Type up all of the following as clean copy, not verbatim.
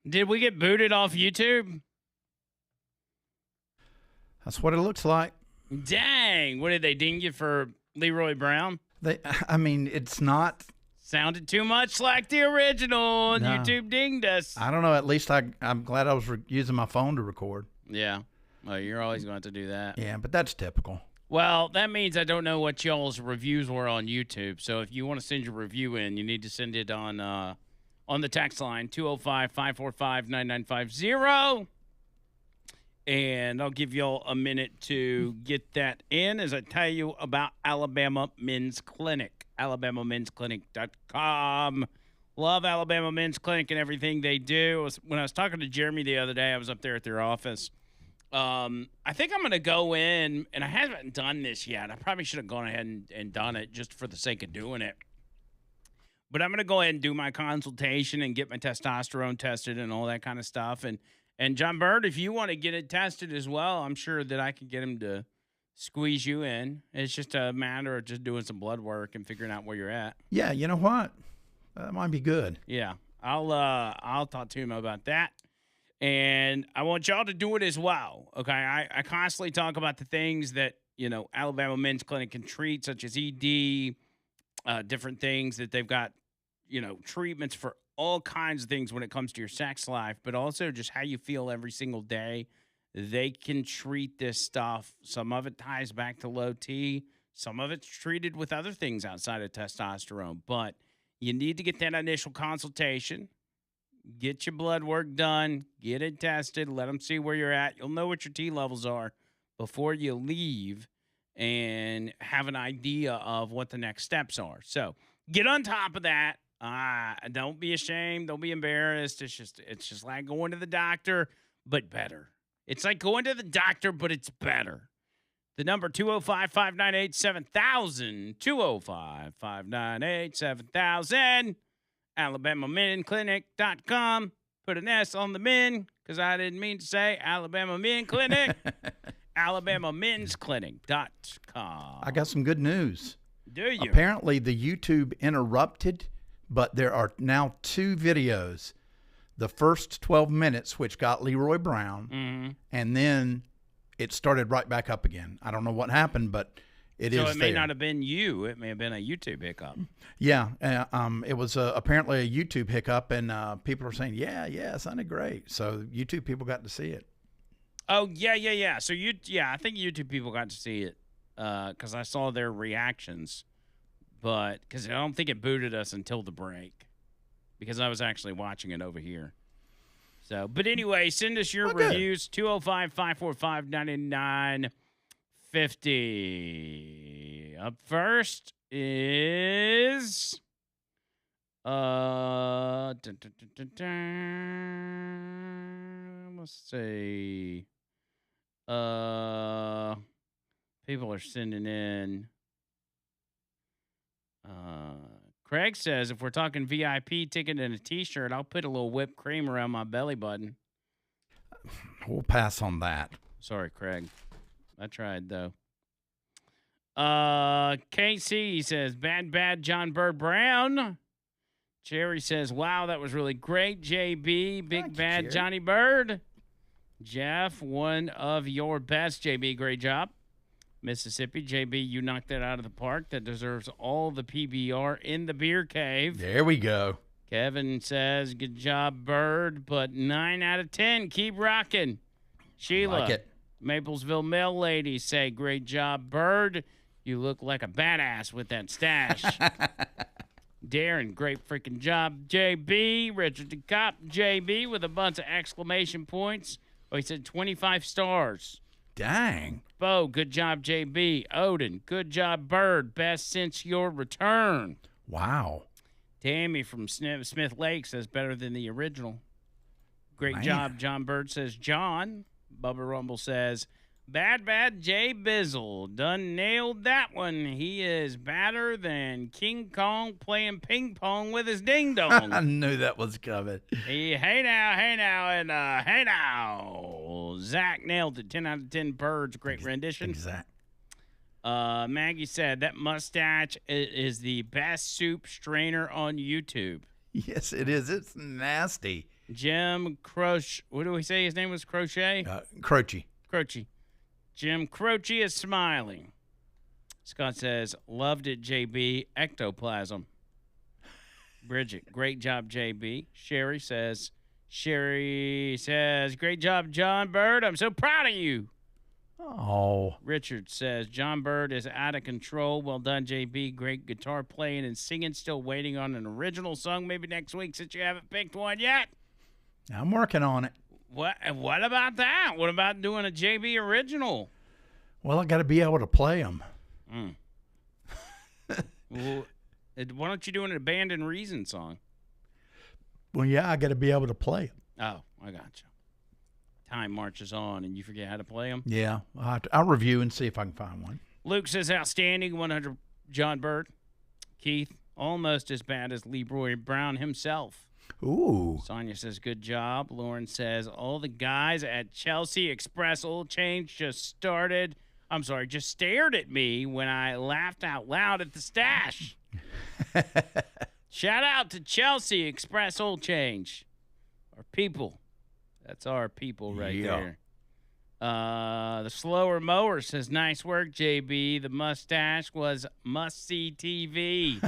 Did we get booted off YouTube? That's what it looks like. Dang. What did they ding you for Leroy Brown? I mean, it's not. Sounded too much like the original, and No. YouTube dinged us. I don't know. At least I'm glad I was using my phone to record. Yeah. Well, you're always going to have to do that. Yeah, but that's typical. Well, that means I don't know what y'all's reviews were on YouTube. So if you want to send your review in, you need to send it on the text line, 205-545-9950. And I'll give y'all a minute to get that in as I tell you about Alabama Men's Clinic, alabamamensclinic.com. Love Alabama Men's Clinic and everything they do. When I was talking to Jeremy the other day, I was up there at their office. I think I'm going to go in, and I haven't done this yet. I probably should have gone ahead and done it just for the sake of doing it. But I'm going to go ahead and do my consultation and get my testosterone tested and all that kind of stuff. And John Bird, if you want to get it tested as well, I'm sure that I can get him to squeeze you in. It's just a matter of just doing some blood work and figuring out where you're at. Yeah, you know what? That might be good. Yeah, I'll talk to him about that. And I want y'all to do it as well, okay? I constantly talk about the things that, Alabama Men's Clinic can treat, such as ED, different things that they've got, treatments for all kinds of things when it comes to your sex life, but also just how you feel every single day. They can treat this stuff. Some of it ties back to low T. Some of it's treated with other things outside of testosterone. But you need to get that initial consultation. Get your blood work done. Get it tested. Let them see where you're at. You'll know what your T levels are before you leave and have an idea of what the next steps are. So get on top of that. Don't be ashamed. Don't be embarrassed. It's just like going to the doctor, but better. It's like going to the doctor, but it's better. The number 205-598-7000, 205-598-7000, alabamamenclinic.com. Put an S on the men because I didn't mean to say Alabama Men Clinic, alabamamensclinic.com. I got some good news. Do you? Apparently, the YouTube interrupted, but there are now 2 videos. The first 12 minutes, which got Leroy Brown, and then it started right back up again. I don't know what happened, but it is there. So it may not have been you. It may have been a YouTube hiccup. Yeah, it was apparently a YouTube hiccup, and people are saying, yeah, it sounded great. So YouTube people got to see it. Oh, yeah. So I think YouTube people got to see it because I saw their reactions. But because I don't think it booted us until the break because I was actually watching it over here. So, but anyway, send us your reviews, 205-545-9950. Up first is let's see. People are sending in. Craig says, if we're talking VIP ticket and a T-shirt, I'll put a little whipped cream around my belly button. We'll pass on that. Sorry, Craig. I tried, though. KC says, bad John Bird Brown. Jerry says, wow, that was really great, JB. Big bad Jerry. Johnny Bird. Jeff, one of your best, JB. Great job. Mississippi, JB, you knocked that out of the park. That deserves all the PBR in the beer cave. There we go. Kevin says, good job, Bird, but 9 out of 10. Keep rocking. Sheila, Like it. Maplesville Mail Lady, say, great job, Bird. You look like a badass with that stash. Darren, great freaking job, JB. Richard the Cop, JB, with a bunch of exclamation points. Oh, he said 25 stars. Dang. Bo, good job, JB. Odin, good job, Bird. Best since your return. Wow. Tammy from Smith Lake says better than the original. Great job, John Bird says John. Bubba Rumble says, bad Jay Bizzle. Done nailed that one. He is badder than King Kong playing ping pong with his ding dong. I knew that was coming. Hey now. Zach nailed it. 10 out of 10 Birds. Great rendition. Exact. Maggie said that mustache is the best soup strainer on YouTube. Yes, it is. It's nasty. Jim Croce. What do we say his name was? Crochet? Croce. Croce. Jim Croce is smiling. Scott says, loved it, JB. Ectoplasm. Bridget, great job, JB. Sherry says, great job, John Bird. I'm so proud of you. Oh. Richard says, John Bird is out of control. Well done, JB. Great guitar playing and singing. Still waiting on an original song maybe next week since you haven't picked one yet. I'm working on it. What about that? What about doing a JB original? Well, I got to be able to play them. Well, why don't you do an Abandoned Reason song? Well, yeah, I got to be able to play them. Oh, I got you. Time marches on and you forget how to play them? Yeah, I'll review and see if I can find one. Luke says, outstanding, 100 John Bird. Keith, almost as bad as Leroy Brown himself. Ooh. Sonia says, good job. Lauren says, all the guys at Chelsea Express Oil Change just stared at me when I laughed out loud at the stash. Shout out to Chelsea Express Oil Change. Our people. That's our people right there. The slower mower says, nice work, JB. The mustache was must-see TV.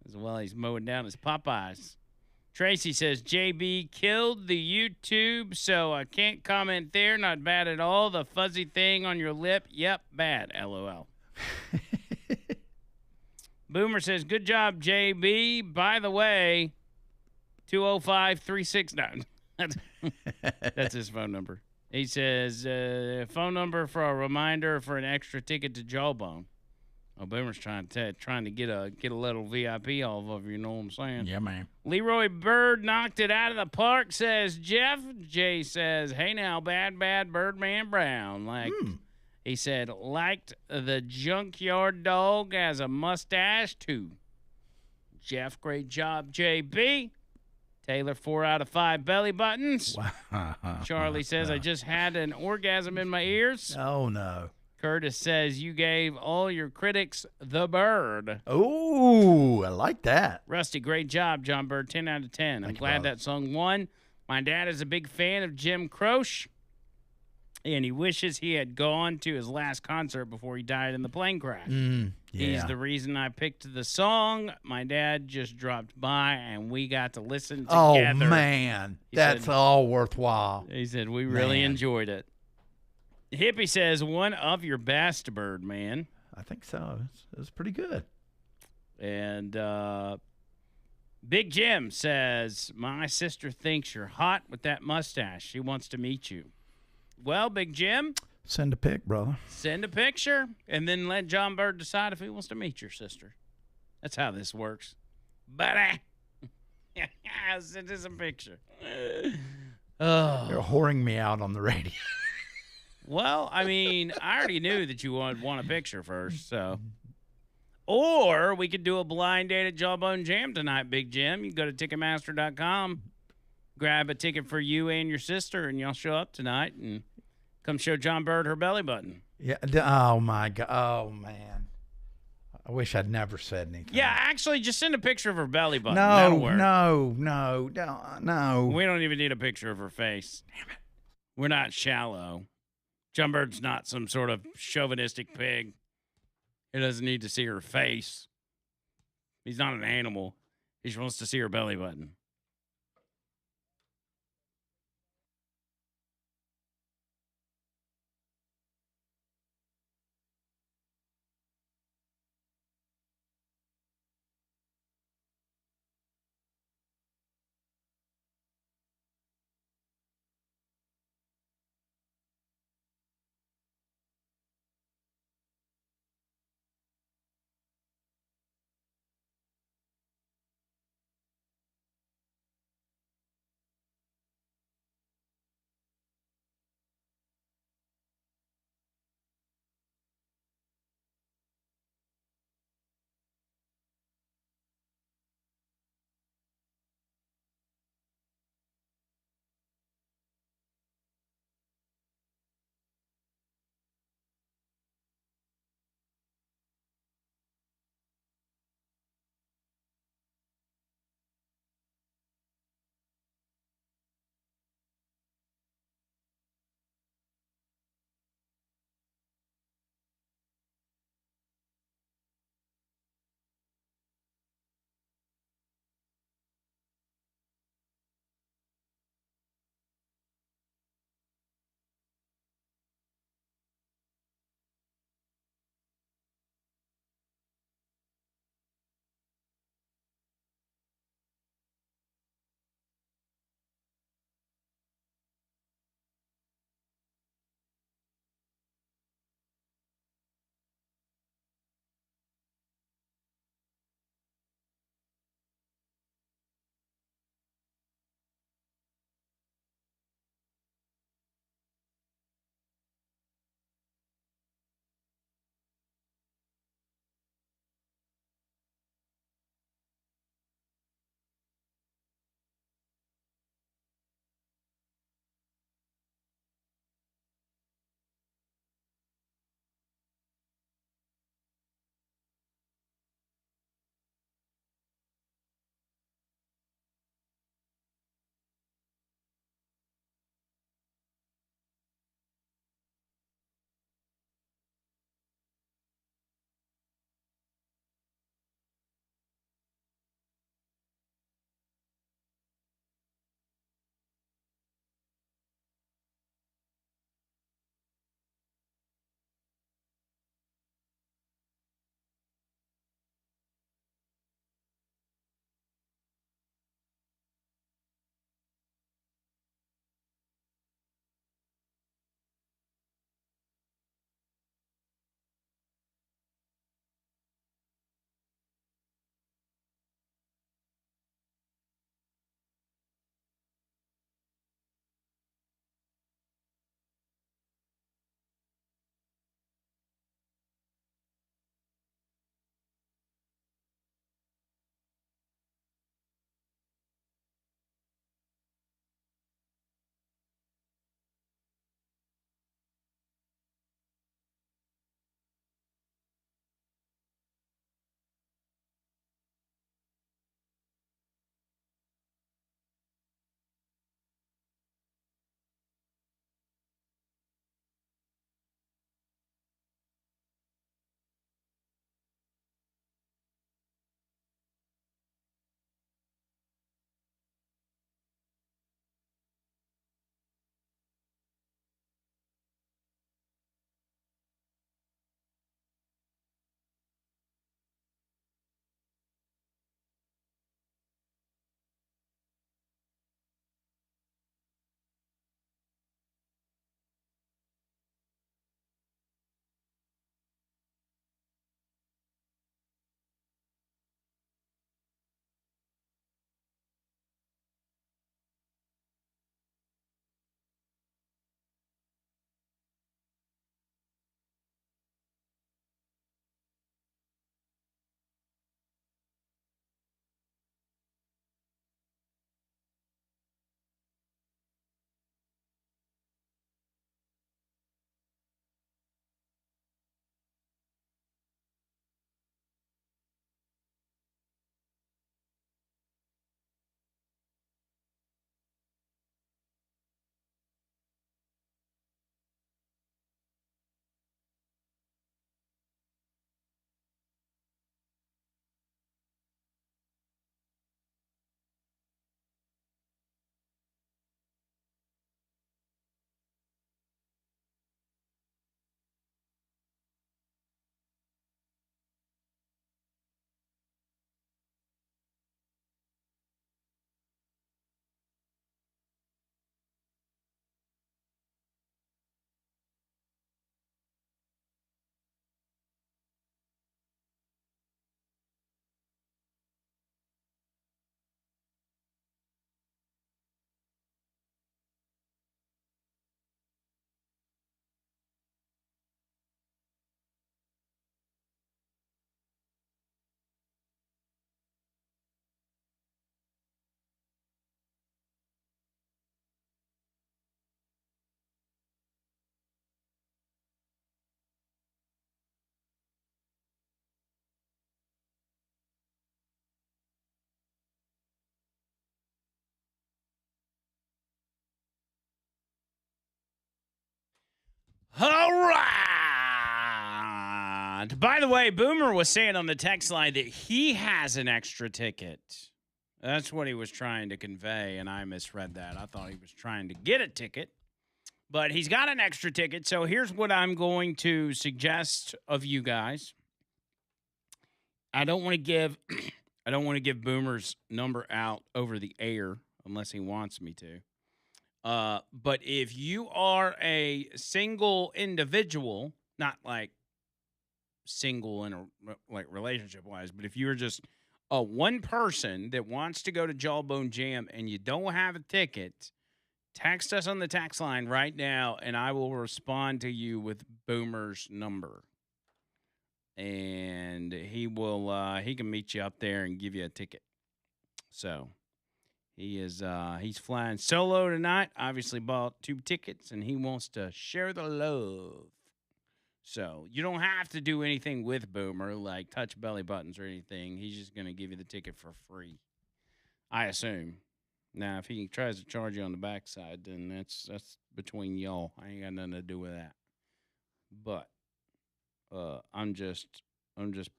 As well, he's mowing down his Popeyes. Tracy says, JB killed the YouTube, so I can't comment there. Not bad at all. The fuzzy thing on your lip, yep, bad, LOL. Boomer says, good job, JB. By the way, 205-369. That's his phone number. He says, phone number for a reminder for an extra ticket to Jawbone. Oh, Boomer's trying to get a little VIP off of you, know what I'm saying? Yeah, man. Leroy Bird knocked it out of the park, says Jeff. Jay says, hey now, bad Birdman Brown. He said, liked the Junkyard Dog as a mustache, too. Jeff, great job, JB. Taylor, 4 out of 5 belly buttons. Wow. Charlie says, I just had an orgasm in my ears. Oh, no. Curtis says, you gave all your critics the bird. Oh, I like that. Rusty, great job, John Bird, 10 out of 10. I'm glad that song won. My dad is a big fan of Jim Croce, and he wishes he had gone to his last concert before he died in the plane crash. Yeah. He's the reason I picked the song. My dad just dropped by, and we got to listen together. Oh, man. That's all worthwhile. He said, we really enjoyed it. Hippie says, one of your best, Birdman. I think so. It was pretty good. And Big Jim says, my sister thinks you're hot with that mustache. She wants to meet you. Well, Big Jim. Send a pic, brother. Send a picture, and then let John Bird decide if he wants to meet your sister. That's how this works. Buddy. Send us a picture. Oh. They're whoring me out on the radio. Well, I mean, I already knew that you would want a picture first, so. Or we could do a blind date at Jawbone Jam tonight, Big Jim. You can go to Ticketmaster.com, grab a ticket for you and your sister, and y'all show up tonight and come show John Bird her belly button. Yeah. Oh, my God. Oh, man. I wish I'd never said anything. Yeah, actually, just send a picture of her belly button. No. We don't even need a picture of her face. Damn it. We're not shallow. John Bird's not some sort of chauvinistic pig. He doesn't need to see her face. He's not an animal. He just wants to see her belly button. All right. By the way, Boomer was saying on the text line that he has an extra ticket. That's what he was trying to convey, and I misread that. I thought he was trying to get a ticket, but he's got an extra ticket. So here's what I'm going to suggest of you guys. I don't want to give Boomer's number out over the air unless he wants me to. But if you are a single individual, not like single in a like relationship wise, but if you're just one person that wants to go to Jawbone Jam and you don't have a ticket, text us on the text line right now, and I will respond to you with Boomer's number. And he can meet you up there and give you a ticket. So he's flying solo tonight. Obviously bought 2 tickets, and he wants to share the love. So you don't have to do anything with Boomer, like touch belly buttons or anything. He's just going to give you the ticket for free, I assume. Now, if he tries to charge you on the backside, then that's between y'all. I ain't got nothing to do with that. But I'm just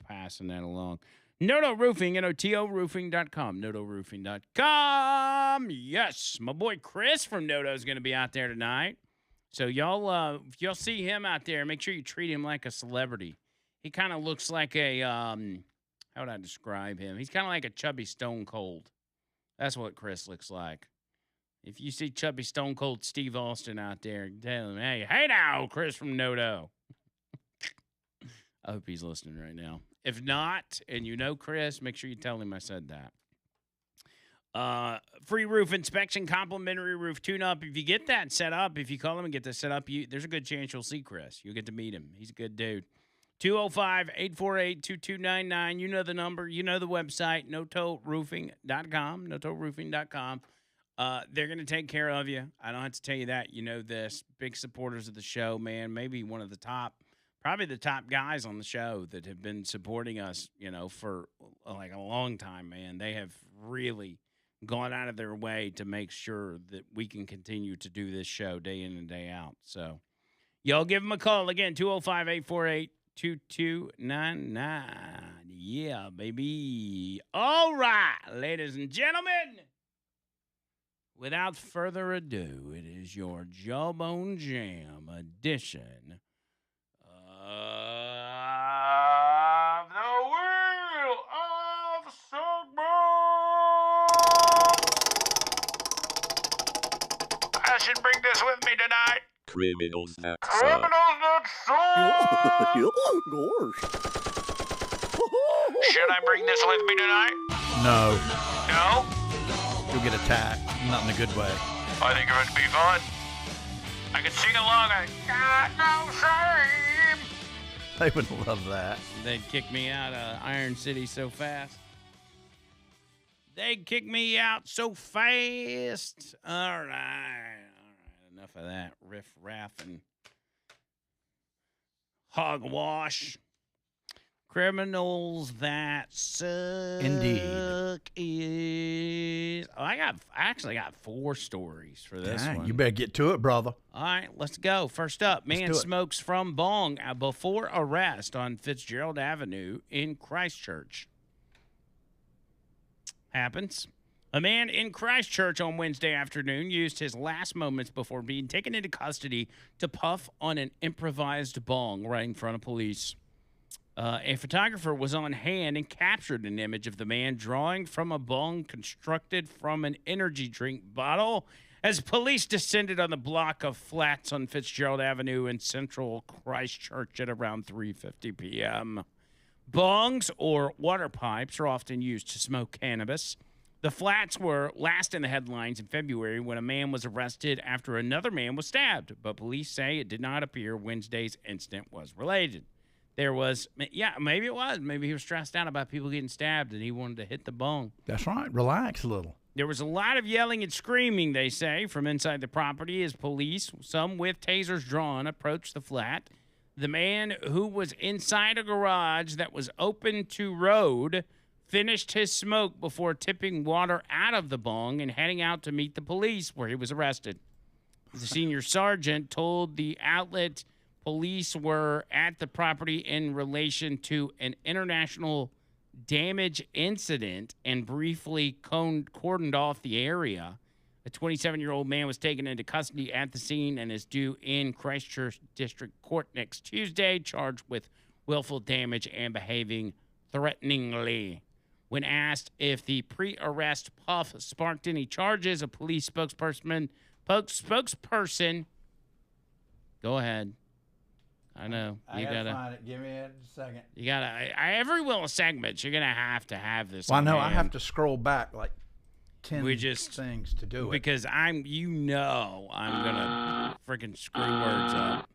passing that along. Noto Roofing, NOTOroofing.com, NOTOroofing.com. Yes, my boy Chris from Noto is going to be out there tonight. So y'all, if y'all see him out there, make sure you treat him like a celebrity. He kind of looks like a, how would I describe him? He's kind of like a chubby Stone Cold. That's what Chris looks like. If you see chubby Stone Cold Steve Austin out there, tell him, hey now, Chris from Noto. I hope he's listening right now. If not, and you know Chris, make sure you tell him I said that. Free roof inspection, complimentary roof tune-up. If you get that set up, if you call him and get this set up, there's a good chance you'll see Chris. You'll get to meet him. He's a good dude. 205-848-2299. You know the number. You know the website, notoroofing.com, notoroofing.com. They're going to take care of you. I don't have to tell you that. You know this. Big supporters of the show, man. Maybe one of the top, probably the top guys on the show that have been supporting us, for like a long time, man. They have really gone out of their way to make sure that we can continue to do this show day in and day out. So y'all give them a call. Again, 205-848-2299. Yeah, baby. All right, ladies and gentlemen. Without further ado, it is your Jawbone Jam edition of the Wheel of Football. I should bring this with me tonight. Criminals that Gosh. Should I bring this with me tonight? No, No? you'll get attacked. Not in a good way. I think it would be fun. I could sing along. I got no shame. They would love that. They'd kick me out of Iron City so fast. They'd kick me out so fast. All right. Enough of that riff-raff and hogwash. Criminals that suck. Indeed. Is I actually got 4 stories for this Dang, one. you better get to it, brother. All right, let's go. First up, man do it. smokes from bong before arrest on Fitzgerald Avenue in Christchurch. Happens. A man in Christchurch on Wednesday afternoon used his last moments before being taken into custody to puff on an improvised bong right in front of police. A photographer was on hand and captured an image of the man drawing from a bong constructed from an energy drink bottle as police descended on the block of flats on Fitzgerald Avenue in central Christchurch at around 3:50 p.m. Bongs, or water pipes, are often used to smoke cannabis. The flats were last in the headlines in February when a man was arrested after another man was stabbed, but police say it did not appear Wednesday's incident was related. There was, maybe it was. Maybe he was stressed out about people getting stabbed and he wanted to hit the bong. That's right. Relax a little. There was a lot of yelling and screaming, they say, from inside the property as police, some with tasers drawn, approached the flat. The man, who was inside a garage that was open to road, finished his smoke before tipping water out of the bong and heading out to meet the police, where he was arrested. The senior sergeant told the outlet police were at the property in relation to an international damage incident and briefly cordoned off the area. A 27-year-old man was taken into custody at the scene and is due in Christchurch District Court next Tuesday, charged with willful damage and behaving threateningly. When asked if the pre-arrest puff sparked any charges, a police spokesperson, go ahead. I know. I gotta find it. Give me a second. You gotta. Every little segment, you're gonna have to have this. Well, I know. hand. I have to scroll back like 10 We just- things to do it. Because I'm gonna freaking screw words up.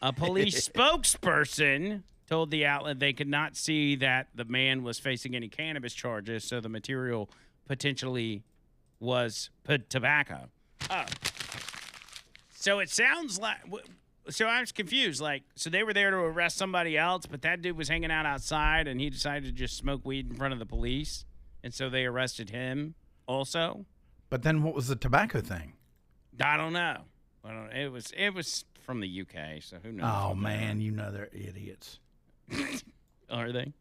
A police spokesperson told the outlet they could not see that the man was facing any cannabis charges, so the material potentially was tobacco. Oh. So it sounds like. So I was confused. So they were there to arrest somebody else, but that dude was hanging out outside, and he decided to just smoke weed in front of the police, and so they arrested him also. But then what was the tobacco thing? I don't know. It was from the UK, so who knows? Oh, man, you know they're idiots. Are they?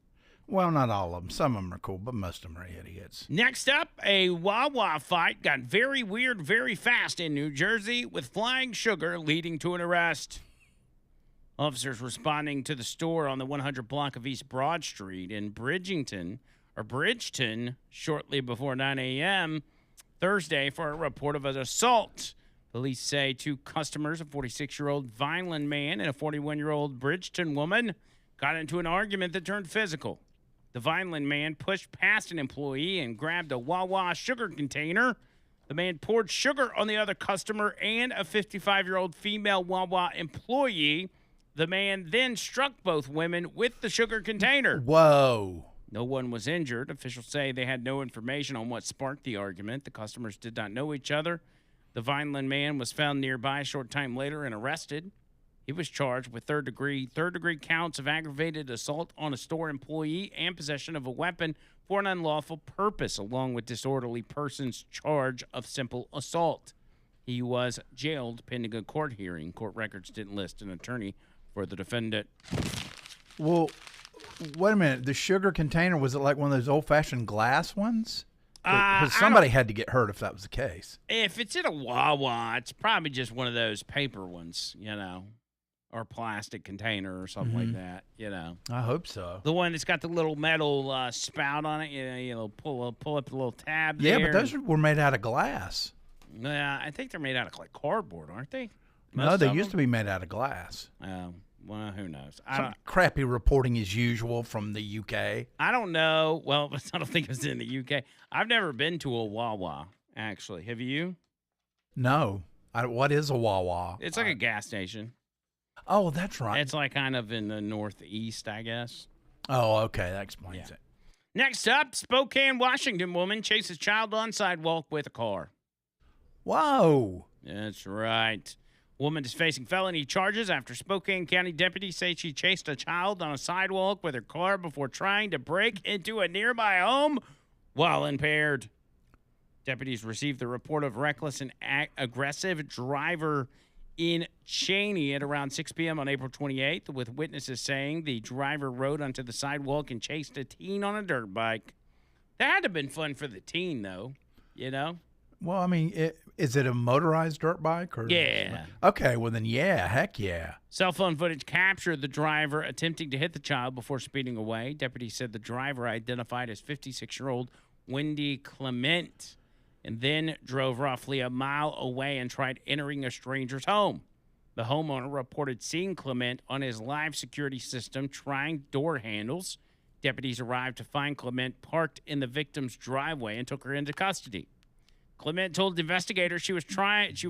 Well, not all of them. Some of them are cool, but most of them are idiots. Next up, a Wawa fight got very weird very fast in New Jersey, with flying sugar leading to an arrest. Officers responding to the store on the 100 block of East Broad Street in Bridgeton shortly before 9 a.m. Thursday for a report of an assault. Police say two customers, a 46-year-old Vineland man and a 41-year-old Bridgeton woman, got into an argument that turned physical. The Vineland man pushed past an employee and grabbed a Wawa sugar container. The man poured sugar on the other customer and a 55-year-old female Wawa employee. The man then struck both women with the sugar container. Whoa. No one was injured. Officials say they had no information on what sparked the argument. The customers did not know each other. The Vineland man was found nearby a short time later and arrested. He was charged with third degree counts of aggravated assault on a store employee and possession of a weapon for an unlawful purpose, along with disorderly person's charge of simple assault. He was jailed pending a court hearing. Court records didn't list an attorney for the defendant. Well, wait a minute. The sugar container, was it like one of those old-fashioned glass ones? Because somebody had to get hurt if that was the case. If it's in a Wawa, it's probably just one of those paper ones, or plastic container or something like that, I hope so. The one that's got the little metal spout on it, pull up the little tab Yeah, there. but those were made out of glass. Yeah, I think they're made out of like cardboard, aren't they? No, they used to be made out of glass. Well, who knows? Some crappy reporting as usual from the UK. I don't know. Well, I don't think it was in the UK. I've never been to a Wawa, actually. Have you? No. What is a Wawa? It's like a gas station. Oh, that's right. It's like kind of in the northeast, I guess. Oh, okay. That explains it. Next up, Spokane, Washington woman chases child on sidewalk with a car. Whoa. That's right. Woman is facing felony charges after Spokane County deputies say she chased a child on a sidewalk with her car before trying to break into a nearby home while impaired. Deputies received the report of reckless and aggressive driver in Cheney at around 6 p.m. on April 28th, with witnesses saying the driver rode onto the sidewalk and chased a teen on a dirt bike. That had to have been fun for the teen, though, Well, I mean, is it a motorized dirt bike? Or Yeah. Okay, well then, yeah, heck yeah. Cell phone footage captured the driver attempting to hit the child before speeding away. Deputies said the driver, identified as 56-year-old Wendy Clement, and then drove roughly a mile away and tried entering a stranger's home. The homeowner reported seeing Clement on his live security system trying door handles. Deputies arrived to find Clement parked in the victim's driveway and took her into custody. Clement told investigators she was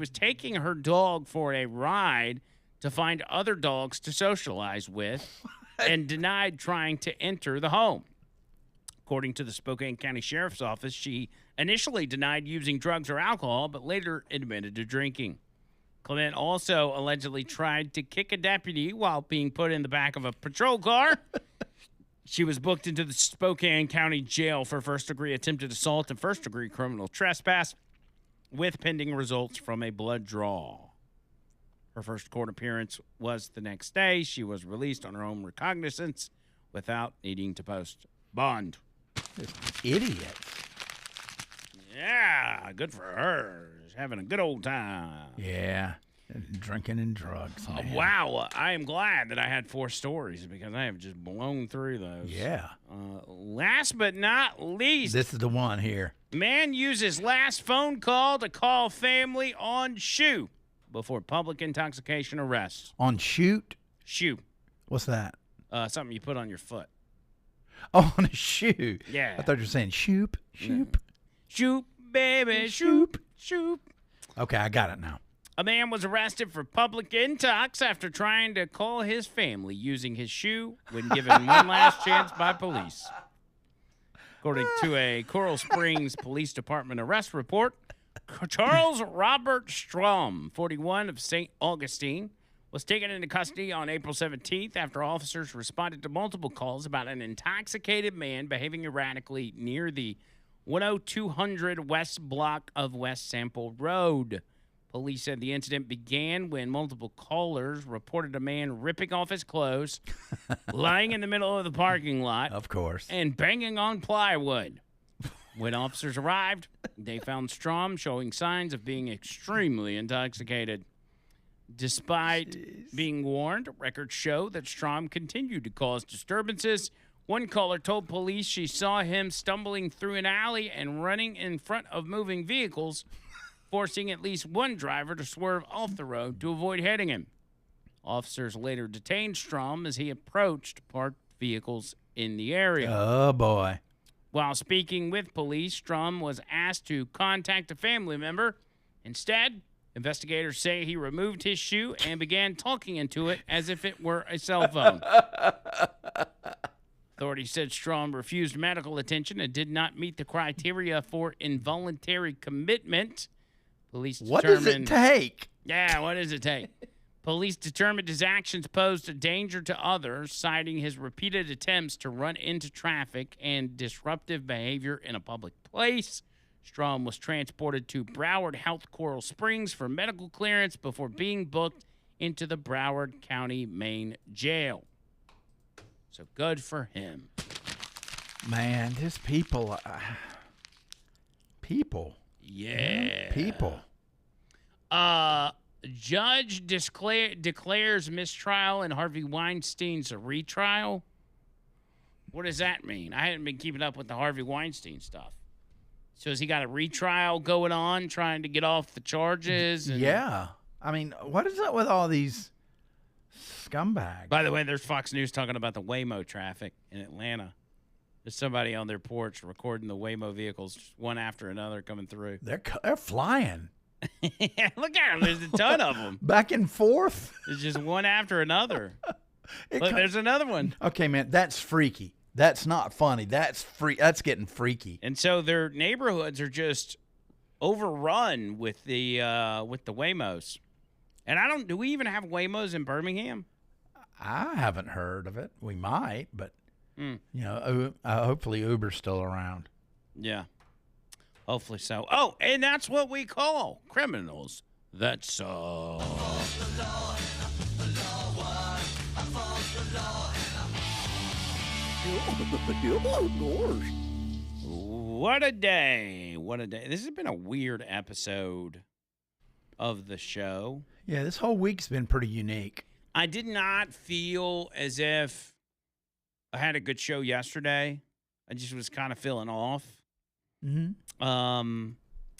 taking her dog for a ride to find other dogs to socialize with and denied trying to enter the home. According to the Spokane County Sheriff's Office, she initially denied using drugs or alcohol, but later admitted to drinking. Clement also allegedly tried to kick a deputy while being put in the back of a patrol car. She was booked into the Spokane County Jail for first-degree attempted assault and first-degree criminal trespass with pending results from a blood draw. Her first court appearance was the next day. She was released on her own recognizance without needing to post bond. This idiot. Yeah, good for her. She's having a good old time. Yeah. Drinking and drugs. Man. Wow. I am glad that I had 4 stories because I have just blown through those. Yeah. Last but not least, This is the one here. man uses last phone call to call family on shoe before public intoxication arrest. On shoot? Shoe. What's that? Something you put on your foot. Oh, on a shoe. Yeah. I thought you were saying shoop. Shoop. Shoop, baby, shoop, shoop. Okay, I got it now. A man was arrested for public intox after trying to call his family using his shoe when given one last chance by police. According to a Coral Springs Police Department arrest report, Charles Robert Strom, 41, of St. Augustine, was taken into custody on April 17th after officers responded to multiple calls about an intoxicated man behaving erratically near the 10200 West block of West Sample Road. Police said the incident began when multiple callers reported a man ripping off his clothes, lying in the middle of the parking lot, Of course. and banging on plywood. When officers arrived, they found Strom showing signs of being extremely intoxicated. Despite being warned, records show that Strom continued to cause disturbances. One caller told police she saw him stumbling through an alley and running in front of moving vehicles, forcing at least one driver to swerve off the road to avoid hitting him. Officers later detained Strom as he approached parked vehicles in the area. Oh, boy. While speaking with police, Strom was asked to contact a family member. Instead, investigators say he removed his shoe and began talking into it as if it were a cell phone. Authorities said Strom refused medical attention and did not meet the criteria for involuntary commitment. Police What does it take? Yeah, what does it take? Police determined his actions posed a danger to others, citing his repeated attempts to run into traffic and disruptive behavior in a public place. Strom was transported to Broward Health Coral Springs for medical clearance before being booked into the Broward County main jail. So good for him. Man, this people. People. Yeah. People. Judge declares mistrial in Harvey Weinstein's retrial. What does that mean? I hadn't been keeping up with the Harvey Weinstein stuff. So has he got a retrial going on, trying to get off the charges? Yeah. I mean, what is up with all these scumbags? By the way, there's Fox News talking about the Waymo traffic in Atlanta. There's somebody on their porch recording the Waymo vehicles, one after another, coming through. They're flying. Yeah, look at them. There's a ton of them. Back and forth. There's just one after another. Look, there's another one. Okay, man, that's freaky. That's not funny. That's That's getting freaky. And so their neighborhoods are just overrun with the Waymos. And do we even have Waymos in Birmingham? I haven't heard of it. We might, but hopefully Uber's still around. Yeah. Hopefully so. Oh, and that's what we call criminals. That's What a day. What a day. This has been a weird episode of the show. Yeah, this whole week's been pretty unique. I did not feel as if I had a good show yesterday. I just was kind of feeling off. Mm-hmm.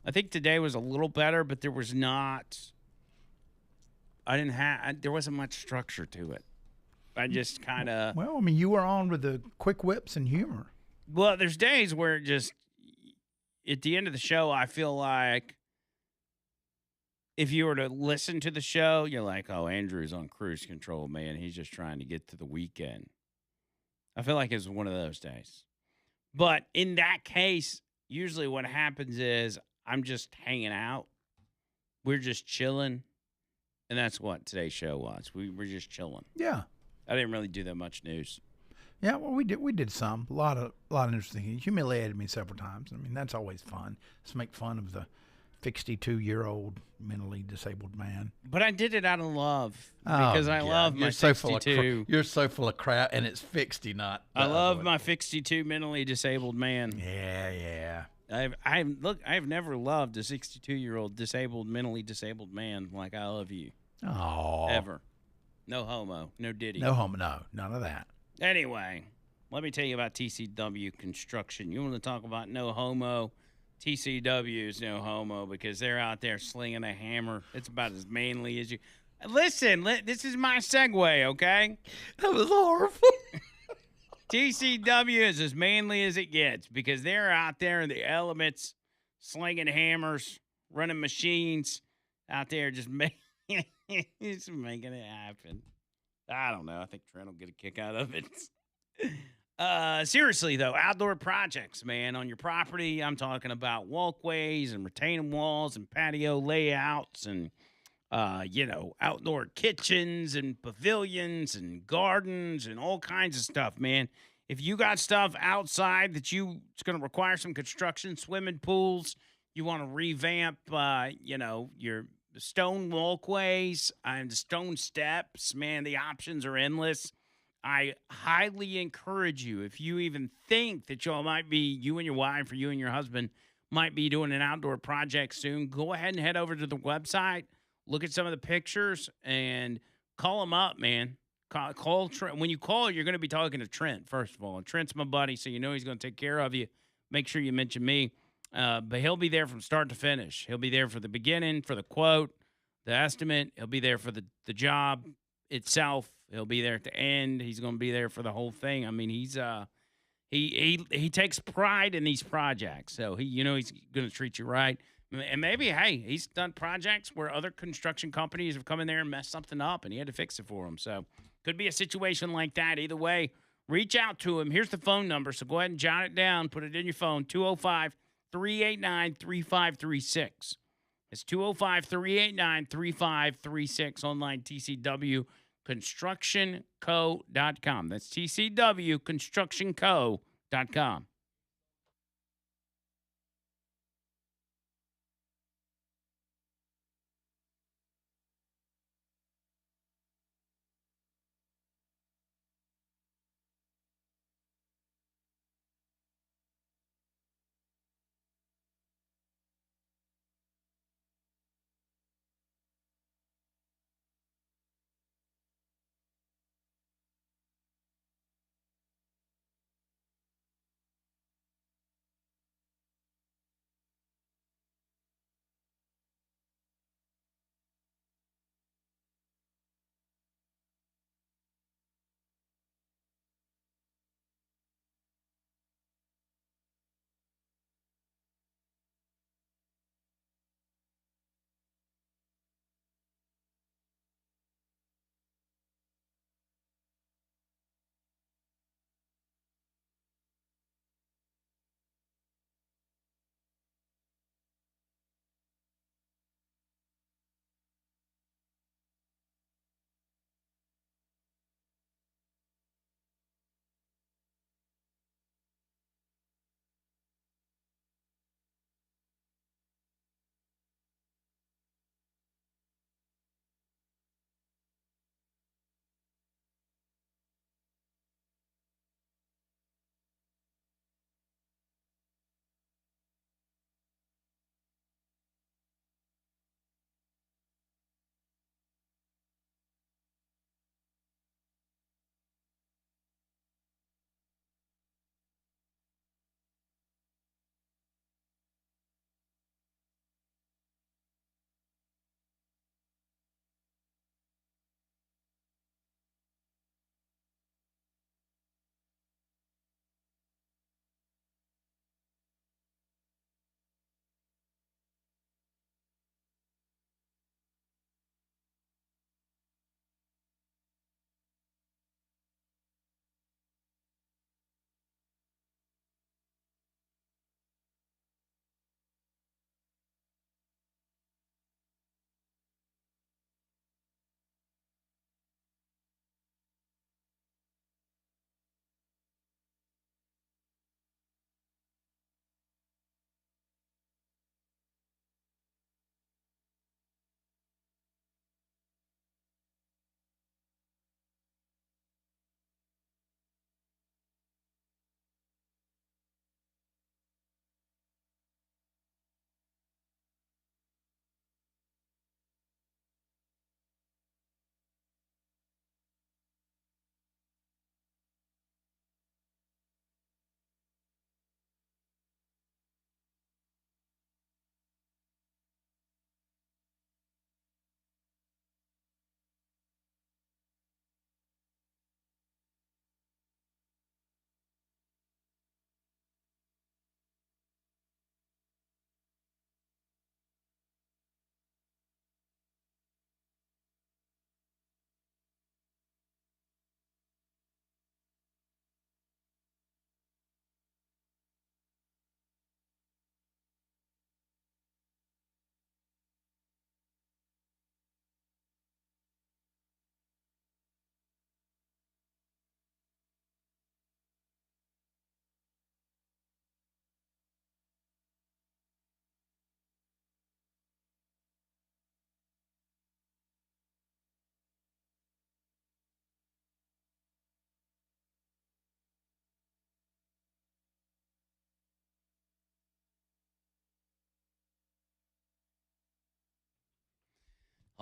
I think today was a little better, but there wasn't much structure to it. I just kind of. Well, I mean, you were on with the quick whips and humor. Well, there's days where it just, at the end of the show, I feel like if you were to listen to the show, you're like, oh, Andrew's on cruise control, man. He's just trying to get to the weekend. I feel like it's one of those days. But in that case, usually what happens is I'm just hanging out. We're just chilling. And that's what today's show was. We were just chilling. Yeah. I didn't really do that much news. Yeah, well, we did some. A lot of interesting things. Humiliated me several times. I mean, that's always fun. Just make fun of the 62-year-old mentally disabled man. But I did it out of love Oh, because I God. love my You're so full of 62. you're so full of crap, and it's fixie, not. I the love other my one. 62 mentally disabled man. Yeah. I've never loved a 62-year-old mentally disabled man like I love you. Oh, Ever. No homo. No diddy. no homo, no, none of that. Anyway, let me tell you about TCW Construction. You want to talk about no homo? TCW is no homo because they're out there slinging a hammer. It's about as manly as you. Listen, this is my segue, okay? That was horrible. TCW is as manly as it gets because they're out there in the elements, slinging hammers, running machines, out there just making it happen. I don't know. I think Trent will get a kick out of it. Seriously, though, outdoor projects, man, on your property. I'm talking about walkways and retaining walls and patio layouts and, outdoor kitchens and pavilions and gardens and all kinds of stuff, man. If you got stuff outside that it's going to require some construction, swimming pools, you want to revamp, your stone walkways and the stone steps, man, the options are endless. I highly encourage you, if you even think that you and your wife or you and your husband might be doing an outdoor project soon, go ahead and head over to the website, look at some of the pictures, and call them up, man. Call Trent. When you call, you're going to be talking to Trent, first of all. And Trent's my buddy, so you know he's going to take care of you. Make sure you mention me. But he'll be there from start to finish. He'll be there for the beginning, for the quote, the estimate. He'll be there for the job itself. He'll be there at the end. He's going to be there for the whole thing. I mean, he's he takes pride in these projects. So he's going to treat you right. And maybe, hey, he's done projects where other construction companies have come in there and messed something up, and he had to fix it for them. So could be a situation like that. Either way, reach out to him. Here's the phone number, so go ahead and jot it down. Put it in your phone, 205-389-3536. It's 205-389-3536, online, tcwconstructionco.com. That's tcwconstructionco.com.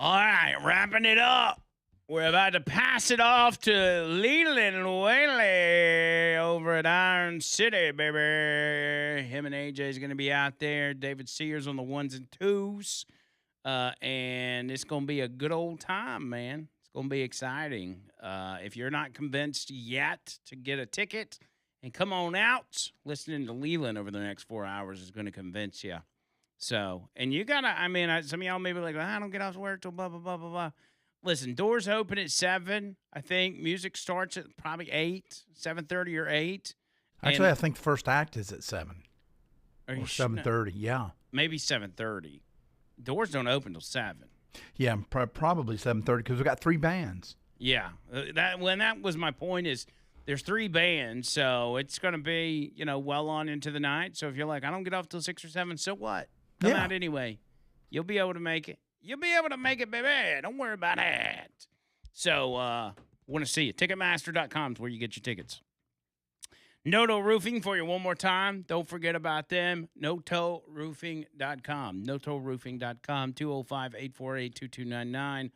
All right, wrapping it up. We're about to pass it off to Leland Whaley over at Iron City, baby. Him and AJ is going to be out there. David Sears on the ones and twos. And it's going to be a good old time, man. It's going to be exciting. If you're not convinced yet to get a ticket and come on out, listening to Leland over the next 4 hours is going to convince you. So, and you got to, some of y'all may be like, I don't get off work till blah, blah, blah, blah, blah. Listen, doors open at 7. I think music starts at probably 8, 7:30 or 8. Actually, I think the first act is at 7 or 7:30. Yeah, maybe 7:30. Doors don't open till 7. Yeah, probably 7:30 because we got 3 bands. Yeah, that was my point. Is there's 3 bands, so it's going to be well on into the night. So if you're like, I don't get off till 6 or 7, so what? Come out anyway. You'll be able to make it. You'll be able to make it, baby. Don't worry about that. So, want to see you. Ticketmaster.com is where you get your tickets. Noto Roofing for you one more time. Don't forget about them. NoToRoofing.com. NoToRoofing.com. 205-848-2299.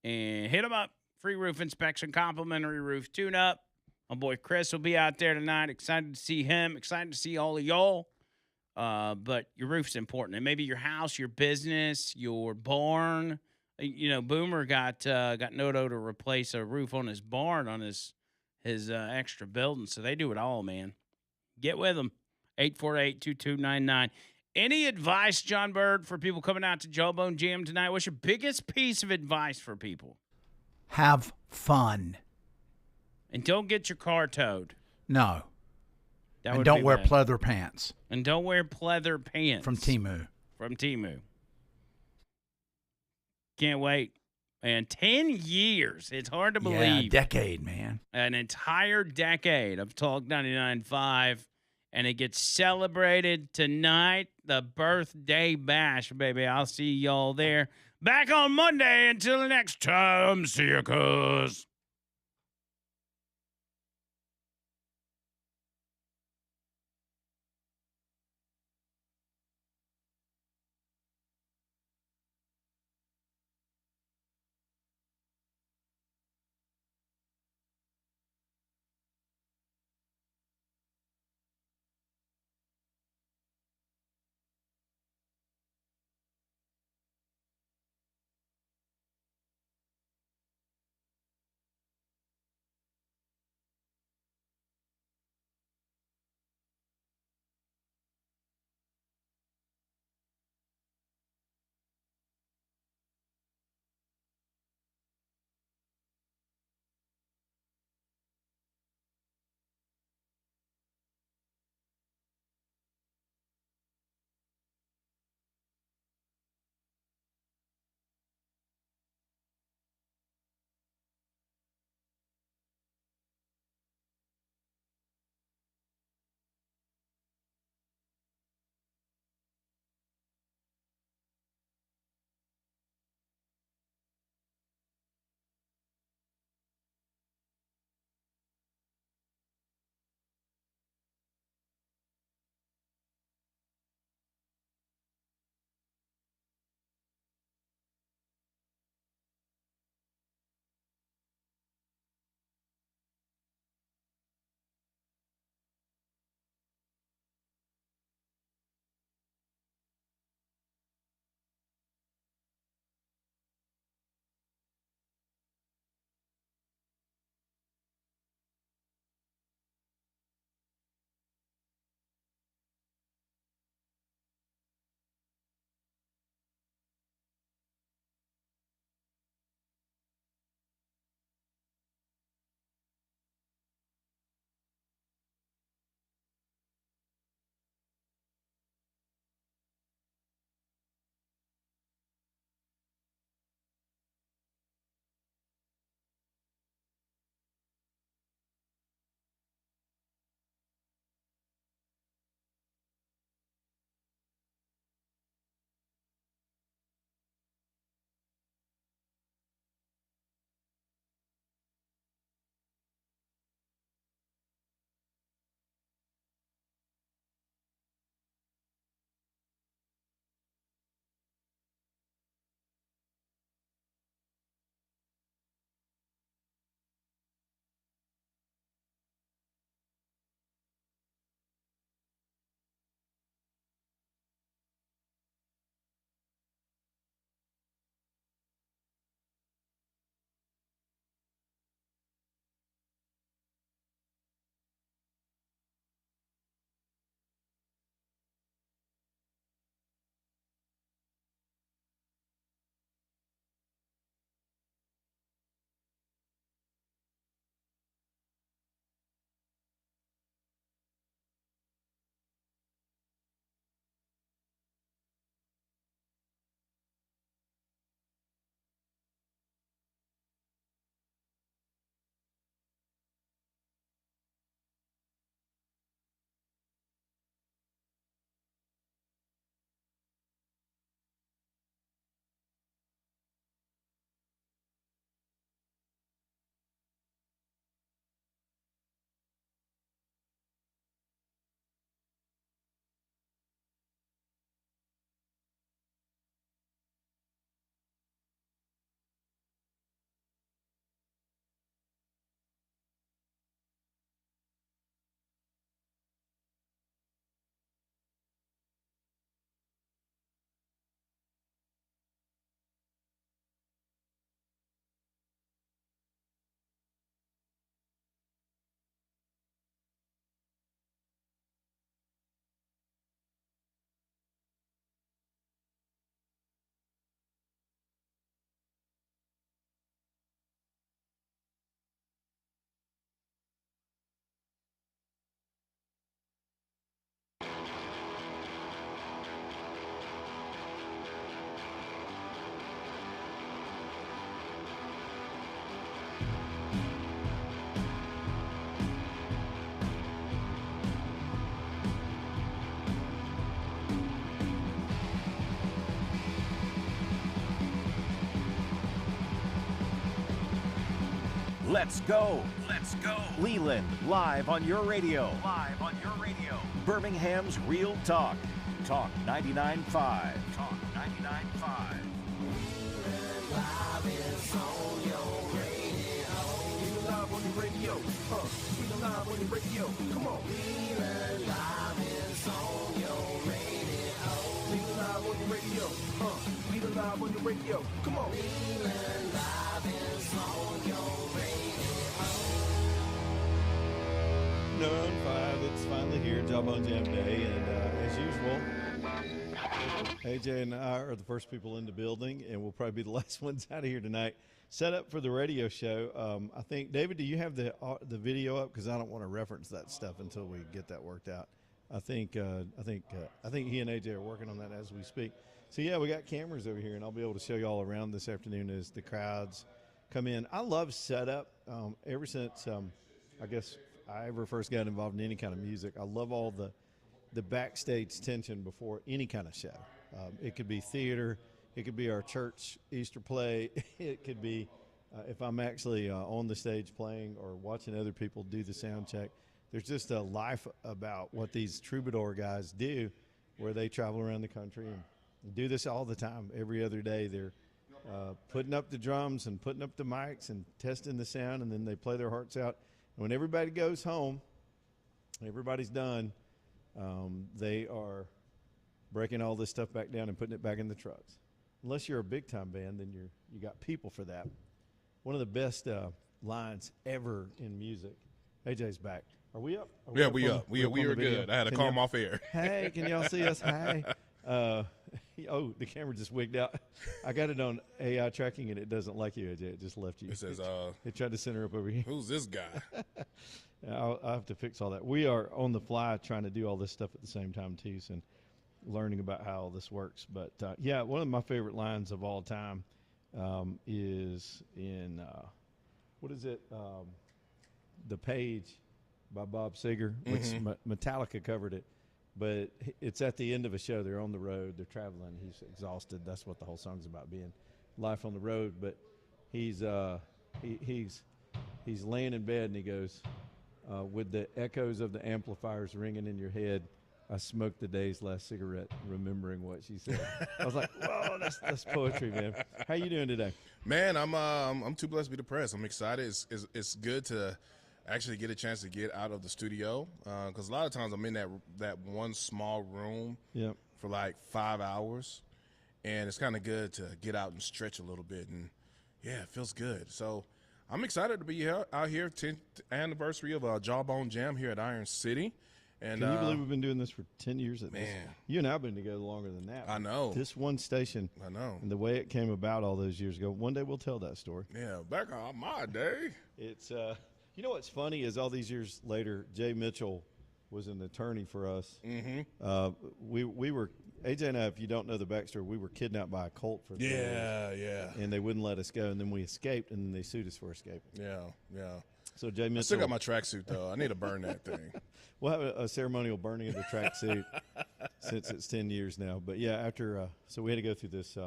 And hit them up. Free roof inspection, complimentary roof tune-up. My boy Chris will be out there tonight. Excited to see him. Excited to see all of y'all. But your roof's important. And maybe your house, your business, your barn. Boomer got Noto to replace a roof on his barn on his extra building. So they do it all, man. Get with them. 848-2299. Any advice, John Bird, for people coming out to Jawbone Jam tonight? What's your biggest piece of advice for people? Have fun. And don't get your car towed. No. And don't wear pleather pants. And don't wear pleather pants. From Temu. Can't wait. And 10 years. It's hard to believe. Yeah, a decade, man. An entire decade of Talk 99.5. And it gets celebrated tonight. The birthday bash, baby. I'll see y'all there. Back on Monday. Until next time. See ya, cuz. Let's go. Let's go. Leland, live on your radio. Live on your radio. Birmingham's Real Talk. Talk 99.5. Talk 99.5. Live is on your radio. We live on the radio. We live on the radio. Come on. Leland live is on your radio. We live on the radio. We live on the radio. Come on. Leland live is on your radio. Noon 5, it's finally here, Jawbone Jam Day, and as usual, AJ and I are the first people in the building, and we'll probably be the last ones out of here tonight. Set up for the radio show. I think, David, do you have the video up? Because I don't want to reference that stuff until we get that worked out. I think he and AJ are working on that as we speak. So yeah, we got cameras over here, and I'll be able to show you all around this afternoon as the crowds come in. I love setup. Ever since I guess I ever first got involved in any kind of music, I love all the backstage tension before any kind of show. It could be theater, it could be our church Easter play, it could be if I'm actually on the stage playing or watching other people do the sound check. There's just a life about what these troubadour guys do, where they travel around the country and do this all the time. Every other day they're putting up the drums and putting up the mics and testing the sound, and then they play their hearts out. And when everybody goes home, everybody's done, they are breaking all this stuff back down and putting it back in the trucks. Unless you're a big-time band, then you got people for that. One of the best lines ever in music. AJ's back. Are we up? We up. We are good. I had to call him off air. Hey, can y'all see us? Hi. Oh, the camera just wigged out. I got it on AI tracking, and it doesn't like you, AJ. It just left you. It says, it tried to center up over here. who's this guy? I'll have to fix all that. We are on the fly trying to do all this stuff at the same time, too, so learning about how all this works. But, yeah, one of my favorite lines of all time is in, what is it, The Page by Bob Seger, which Metallica covered it. But it's at the end of a show. They're on the road. They're traveling. He's exhausted. That's what the whole song's about, being life on the road. But he's laying in bed, and he goes, with the echoes of the amplifiers ringing in your head, I smoked the day's last cigarette, remembering what she said. I was like, whoa, that's poetry, man. How you doing today? Man, I'm too blessed to be depressed. I'm excited. It's good to actually get a chance to get out of the studio, because a lot of times I'm in that one small room for like 5 hours, and it's kind of good to get out and stretch a little bit, and yeah, it feels good. So I'm excited to be out here, 10th anniversary of Jawbone Jam here at Iron City. And can you believe we've been doing this for 10 years at this? Man. You and I have been together longer than that. I know. This one station. I know. And the way it came about all those years ago. One day we'll tell that story. Yeah, back on my day. It's you know what's funny is all these years later, Jay Mitchell was an attorney for us. Mm-hmm. We were, AJ and I, if you don't know the backstory, we were kidnapped by a cult for 3 years. Yeah. And they wouldn't let us go, and then we escaped, and then they sued us for escaping. Yeah. So Jay Mitchell. I still got my tracksuit though. I need to burn that thing. We'll have a ceremonial burning of the tracksuit since it's 10 years now. But yeah, after so we had to go through this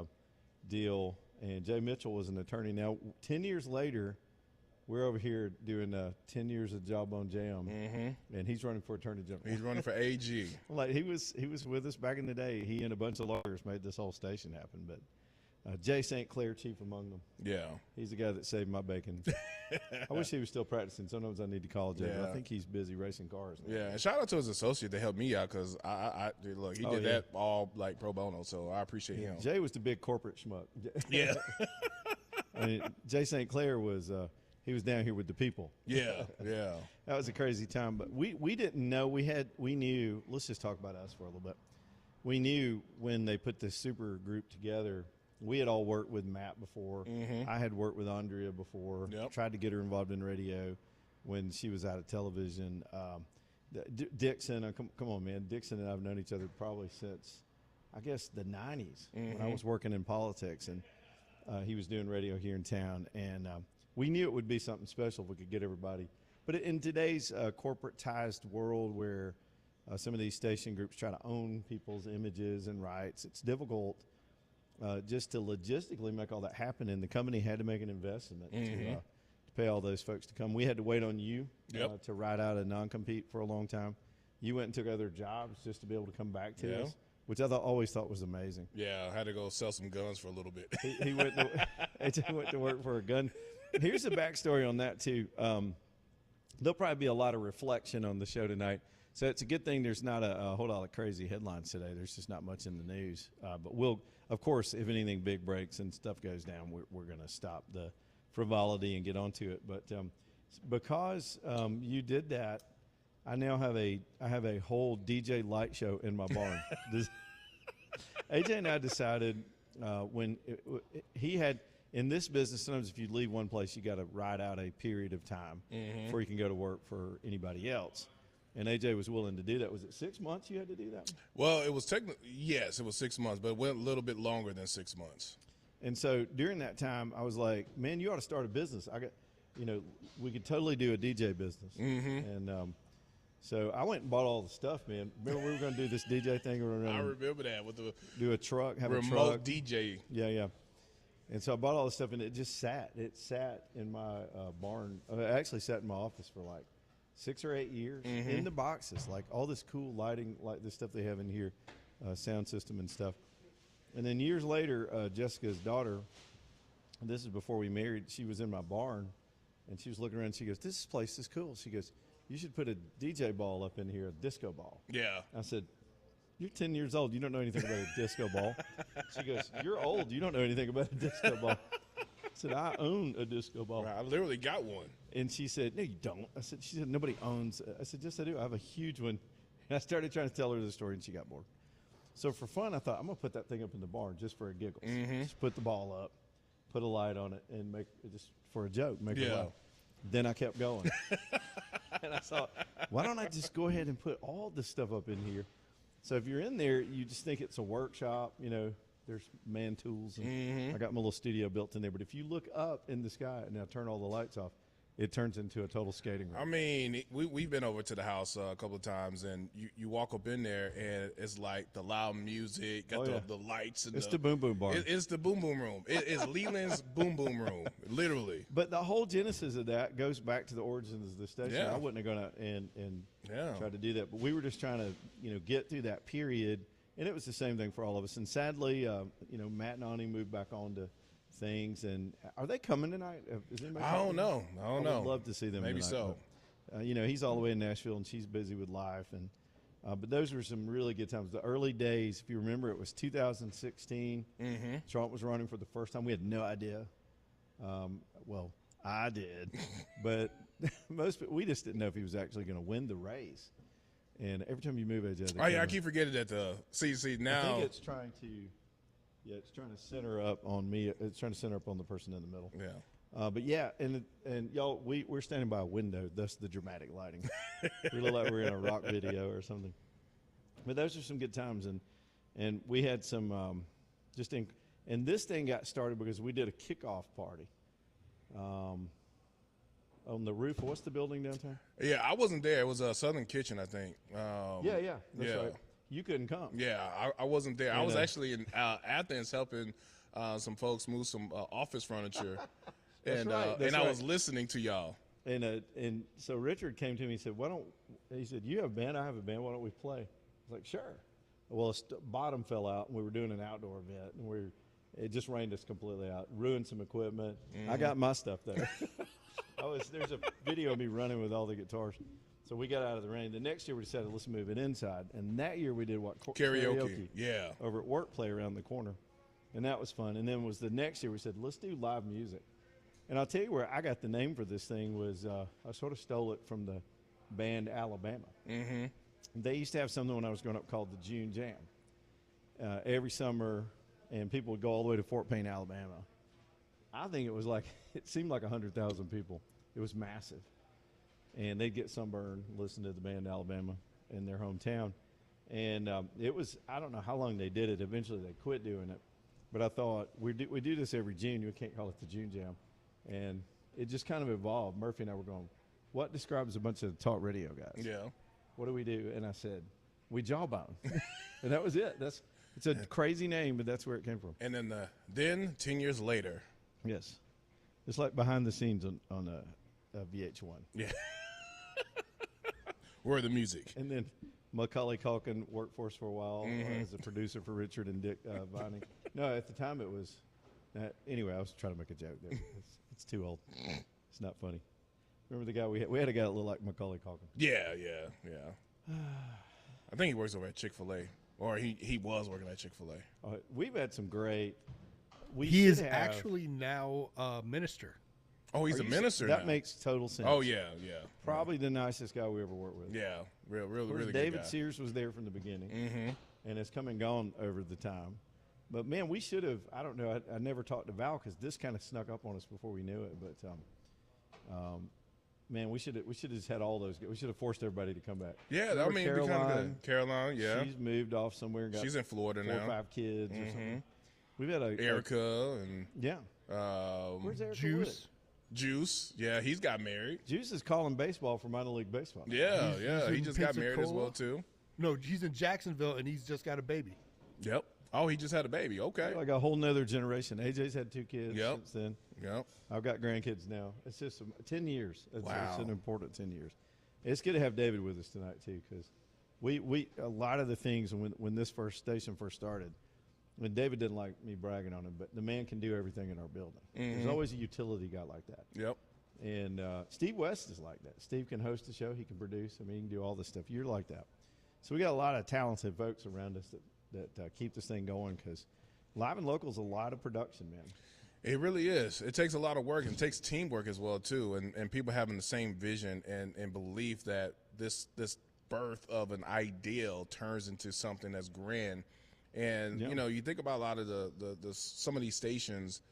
deal, and Jay Mitchell was an attorney. Now 10 years later, we're over here doing 10 years of Jawbone Jam, and he's running for attorney general. He's running for AG. Like he was with us back in the day. He and a bunch of lawyers made this whole station happen. But Jay St. Clair, chief among them. Yeah. He's the guy that saved my bacon. I wish he was still practicing. Sometimes I need to call Jay, but I think he's busy racing cars now. Yeah, and shout out to his associate that helped me out, because look, he did that all like pro bono, so I appreciate him. Jay was the big corporate schmuck. Yeah. I mean, Jay St. Clair was he was down here with the people. Yeah. That was a crazy time, but we didn't know. We knew. Let's just talk about us for a little bit. We knew when they put this super group together. We had all worked with Matt before. I had worked with Andrea before. Tried to get her involved in radio when she was out of television. Dixon, come on, man. Dixon and I have known each other probably since, I guess, the 90s when I was working in politics, and he was doing radio here in town. And we knew it would be something special if we could get everybody. But in today's corporatized world where some of these station groups try to own people's images and rights, it's difficult just to logistically make all that happen, and the company had to make an investment to pay all those folks to come. We had to wait on you Yep. to ride out a non-compete for a long time. You went and took other jobs just to be able to come back to Yeah. us, which I always thought was amazing. Yeah, I had to go sell some guns for a little bit. He went to, AJ went to work for a gun. Here's the backstory on that too. There'll probably be a lot of reflection on the show tonight. So it's a good thing there's not a whole lot of crazy headlines today. There's just not much in the news. But we'll, of course, if anything big breaks and stuff goes down, we're going to stop the frivolity and get onto it. But because you did that, I now have a whole DJ light show in my barn. AJ and I decided when he had in this business, sometimes if you leave one place, you got to ride out a period of time before you can go to work for anybody else. And AJ was willing to do that. Was it 6 months you had to do that? Well, it was yes, it was 6 months, but it went a little bit longer than 6 months. And so during that time, I was like, man, you ought to start a business. We could totally do a DJ business. And so I went and bought all the stuff, man. Remember we were going to do this DJ thing? I remember that with the do a truck, have a truck. remote DJ. Yeah. And so I bought all this stuff, and it just sat. It sat in my barn. It actually sat in my office for like 6 or 8 years in the boxes, like all this cool lighting, like the stuff they have in here, sound system and stuff. And then years later, Jessica's daughter, and this is before we married, she was in my barn, and she was looking around, and she goes, this place is cool. She goes, you should put a DJ ball up in here, a disco ball. Yeah. I said, you're 10 years old. You don't know anything about a disco ball. She goes, you're old. You don't know anything about a disco ball. I said, I own a disco ball. I literally got one. And she said, no, you don't. She said, nobody owns. I said, yes, I do. I have a huge one. And I started trying to tell her the story, and she got bored. So for fun, I thought, I'm going to put that thing up in the barn just for a giggle. Just put the ball up, put a light on it, and make it just for a joke, make it loud. Then I kept going. And I thought, why don't I just go ahead and put all this stuff up in here? So if you're in there, you just think it's a workshop, there's man tools. And I got my little studio built in there. But if you look up in the sky and I turn all the lights off, it turns into a total skating rink. I mean, we've been over to the house a couple of times, and you walk up in there, and it's like the loud music, got the lights. And it's the boom boom bar. It's the boom boom room. It's Leland's boom boom room, literally. But the whole genesis of that goes back to the origins of the station. Yeah. I wouldn't have gone out and tried to do that. But we were just trying to, get through that period, and it was the same thing for all of us. And sadly, Matt and Ani moved back on to things. And are they coming tonight? I don't know. I would love to see them. Maybe tonight, so. But, he's all the way in Nashville, and she's busy with life. And but those were some really good times. The early days, if you remember, it was 2016. Trump was running for the first time. We had no idea. Well, I did, but we just didn't know if he was actually going to win the race. And every time you move, AJ, I keep forgetting that see now. I think it's trying to center up on me. It's trying to center up on the person in the middle. Yeah. But yeah, and y'all, we're standing by a window. That's the dramatic lighting. We look like we're in a rock video or something. But those are some good times, and we had some and this thing got started because we did a kickoff party. On the roof. What's the building downtown? Yeah, I wasn't there. It was a Southern Kitchen, I think. That's right. You couldn't come. Yeah, I wasn't there. I was actually in Athens helping some folks move some office furniture, and I was listening to y'all. And so Richard came to me and said, he said, you have a band, I have a band, why don't we play? I was like, sure. Well, the bottom fell out, and we were doing an outdoor event, and it just rained us completely out, ruined some equipment. I got my stuff there. There's a video of me running with all the guitars. So we got out of the rain. The next year we decided, let's move it inside. And that year we did karaoke. Yeah. Over at Work Play around the corner. And that was fun. And then was the next year we said, let's do live music. And I'll tell you where I got the name for this thing was I sort of stole it from the band Alabama. They used to have something when I was growing up called the June Jam. Every summer, and people would go all the way to Fort Payne, Alabama. I think it seemed like 100,000 people. It was massive. And they'd get sunburned, listen to the band Alabama in their hometown. And it was, I don't know how long they did it. Eventually they quit doing it. But I thought, we do this every June. We can't call it the June Jam. And it just kind of evolved. Murphy and I were going, what describes a bunch of talk radio guys? Yeah. What do we do? And I said, we jawbone. And that was it. It's a crazy name, but that's where it came from. And then 10 years later. Yes. It's like behind the scenes on a VH1. Yeah. Where the music? And then Macaulay Culkin worked for us for a while as a producer for Richard and Dick Vining. No, at the time it was. Anyway, I was trying to make a joke there. It's too old. It's not funny. Remember the guy we had a guy that looked like Macaulay Culkin. Yeah. I think he works over at Chick-fil-A, or he was working at Chick-fil-A. We've had some great. He is actually now a minister. Oh, he's a minister now. That makes total sense. Oh yeah. Probably the nicest guy we ever worked with. Yeah, really good David guy. Sears was there from the beginning, and it's come and gone over the time. But man, we should have. I don't know. I never talked to Val because this kind of snuck up on us before we knew it. But man, we should have just had all those. We should have forced everybody to come back. Yeah, that would be kind of good. Caroline, yeah, she's moved off somewhere. And got she's in Florida 4 now. or 5 kids or something. We've had Erica and Where's Erica? Juice. Juice, yeah, he's got married. Juice is calling baseball for minor league baseball. Yeah, He's he in just got married as Pensacola. well too. No, he's in Jacksonville, and he's just got a baby. Yep. Oh, he just had a baby. Okay. Like a whole nother generation. AJ's had 2 kids Yep. since then. Yep. I've got grandkids now. It's just 10 years. It's Wow. an important 10 years. It's good to have David with us tonight too, because we a lot of the things when this first station first started, when David didn't like me bragging on him, but the man can do everything in our building. There's always a utility guy like that. Yep. And Steve West is like that. Steve can host the show. He can produce. I mean, he can do all this stuff. You're like that. So we got a lot of talented folks around us that keep this thing going, because live and local is a lot of production, man. It really is. It takes a lot of work, and it takes teamwork as well too, and people having the same vision and belief that this birth of an ideal turns into something that's grand. And Yeah. you know, you think about a lot of the some of these stations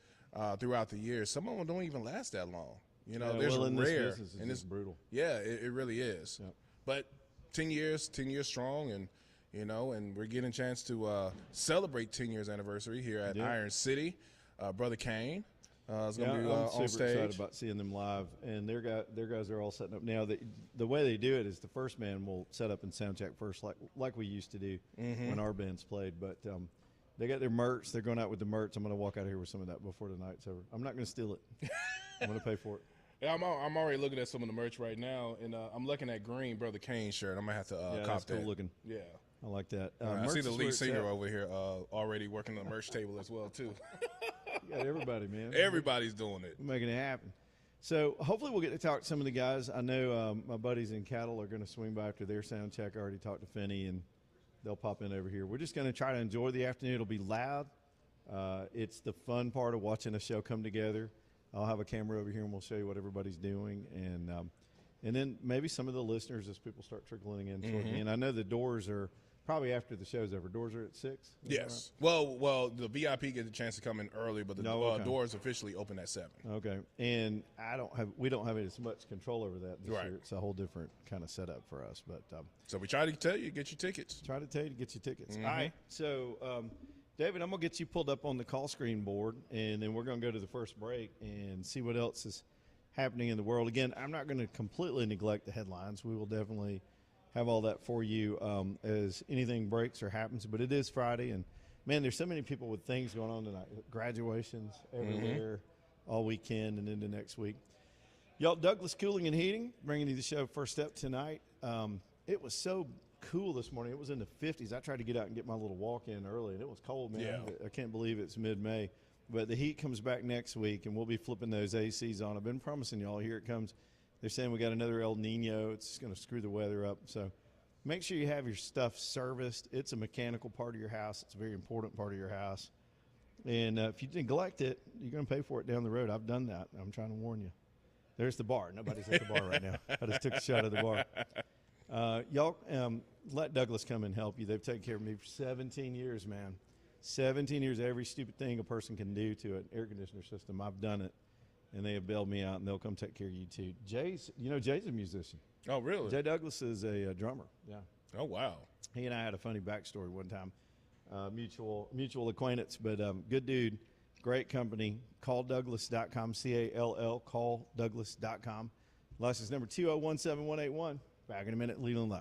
throughout the years. Some of them don't even last that long. You know, there's in rare, this business, and it's brutal. Yeah, it really is. Yep. But 10 years strong, and you know, and we're getting a chance to celebrate 10 years anniversary here at Yeah. Iron City. Brother Kane is going to be I'm on super stage. excited about seeing them live, and their guys are all setting up now. The way they do it is the first man will set up and sound check first, like we used to do when our bands played. But they got their merch. They're going out with the merch. I'm going to walk out here with some of that before the night's over. I'm not going to steal it. I'm going to pay for it. Yeah, I'm already looking at some of the merch right now, and I'm looking at green Brother Kane shirt. I'm gonna have to Yeah, cop that's that. cool looking. Yeah. I like that. I merch see is the where lead it's singer at. over here already working on the merch table as well too. You got everybody, man. Everybody's doing it. We're making it happen. So hopefully we'll get to talk to some of the guys. I know my buddies in Cattle are going to swing by after their sound check. I already talked to Finney, and they'll pop in over here. We're just going to try to enjoy the afternoon. It'll be loud. It's the fun part of watching a show come together. I'll have a camera over here, and we'll show you what everybody's doing. And then maybe some of the listeners as people start trickling in. Toward the end. I know the doors are probably after the show's over. Doors are at 6? Is that Yes. Well, the VIP get a chance to come in early, but the okay. doors officially open at 7. right? Okay. And we don't have as much control over that this Right. year. It's a whole different kind of setup for us. But So we try to tell you, get your tickets. try to tell you to get your tickets. All right. So, David, I'm going to get you pulled up on the call screen board, and then we're going to go to the first break and see what else is happening in the world. Again, I'm not going to completely neglect the headlines. We will definitely have all that for you as anything breaks or happens. But it is Friday, and, man, there's so many people with things going on tonight. Graduations everywhere all weekend and into next week. Y'all, Douglas Cooling and Heating, bringing you the show First Step tonight. It was so cool this morning. It was in the 50s. I tried to get out and get my little walk in early, and it was cold, man. Yeah. I can't believe it's mid-May. But the heat comes back next week, and we'll be flipping those ACs on. I've been promising y'all. Here it comes. They're saying we got another El Nino. It's going to screw the weather up. So make sure you have your stuff serviced. It's a mechanical part of your house. It's a very important part of your house. And if you neglect it, you're going to pay for it down the road. I've done that. I'm trying to warn you. There's the bar. Nobody's at the bar right now. I just took a shot of the bar. Y'all, let Douglas come and help you. They've taken care of me for 17 years, man. 17 years, every stupid thing a person can do to an air conditioner system, I've done it. And they have bailed me out, and they'll come take care of you, too. Jay's a musician. Oh, really? Jay Douglas is a drummer. Yeah. Oh, wow. He and I had a funny backstory one time. Mutual acquaintance, but good dude, great company. CallDouglas.com, CALL, CallDouglas.com. License number 2017181. Back in a minute, Leland Live.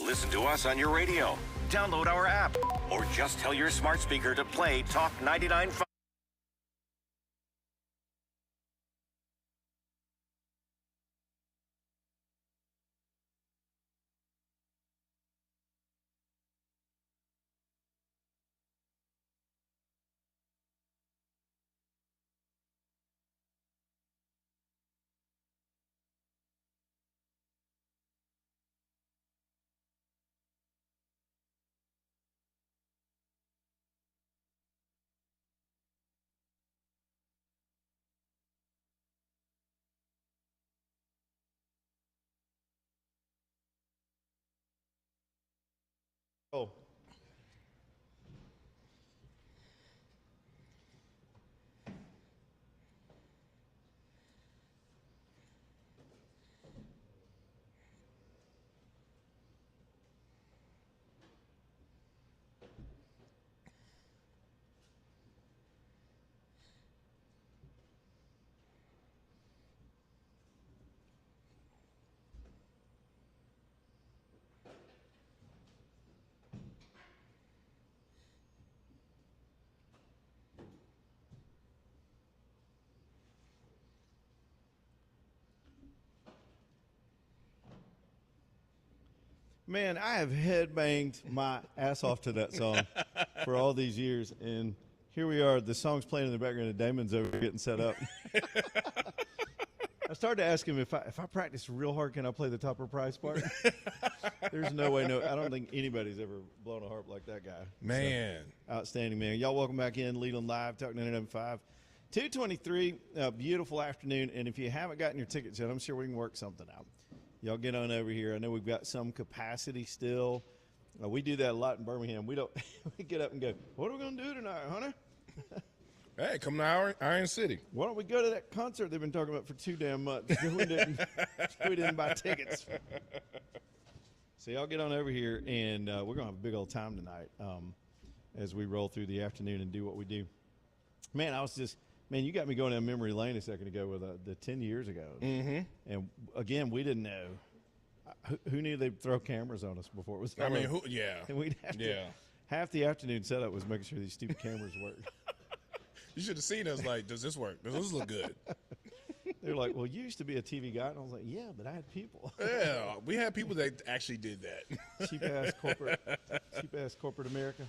Listen to us on your radio. Download our app. Or just tell your smart speaker to play Talk 99.5. Oh. Man, I have headbanged my ass off to that song for all these years, and here we are. The song's playing in the background, and Damon's over getting set up. I started to ask him if I practice real hard, can I play the Topper Price part? There's no way. No, I don't think anybody's ever blown a harp like that guy. Man, so, outstanding, man. Y'all, welcome back in Leland Live, Talk 99.5. 2:23, beautiful afternoon, and if you haven't gotten your tickets yet, I'm sure we can work something out. Y'all get on over here. I know we've got some capacity still. We do that a lot in Birmingham. We don't. We get up and go, what are we going to do tonight, Hunter? hey, come to Iron City. Why don't we go to that concert they've been talking about for 2 damn months? we didn't buy tickets. So y'all get on over here, and we're going to have a big old time tonight as we roll through the afternoon and do what we do. Man, you got me going down memory lane a second ago with the 10 years ago. Mm-hmm. And, again, we didn't know. Who knew they'd throw cameras on us before it was I mean, yeah. And we'd have to, half the afternoon setup was making sure these stupid cameras worked. You should have seen us like, does this work? Does this look good? They're like, well, you used to be a TV guy. And I was like, yeah, but I had people. Yeah, we had people that actually did that. Cheap-ass corporate America.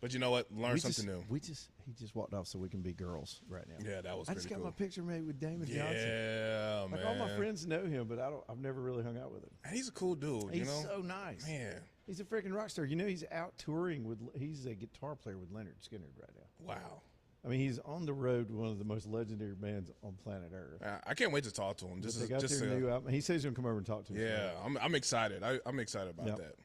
But you know what? Learn something new. He just walked off so we can be girls right now. Yeah, that was I pretty just got cool. my picture made with Damon Johnson. Yeah, man. Like all my friends know him, but I've never really hung out with him. He's a cool dude, He's you know? so nice. Man. He's a freaking rock star. You know, he's out touring he's a guitar player with Leonard Skinner right now. Wow. I mean, he's on the road with one of the most legendary bands on planet Earth. I can't wait to talk to him. They got their new album. He says he's going to come over and talk to me. Yeah, I'm excited. I'm excited about that.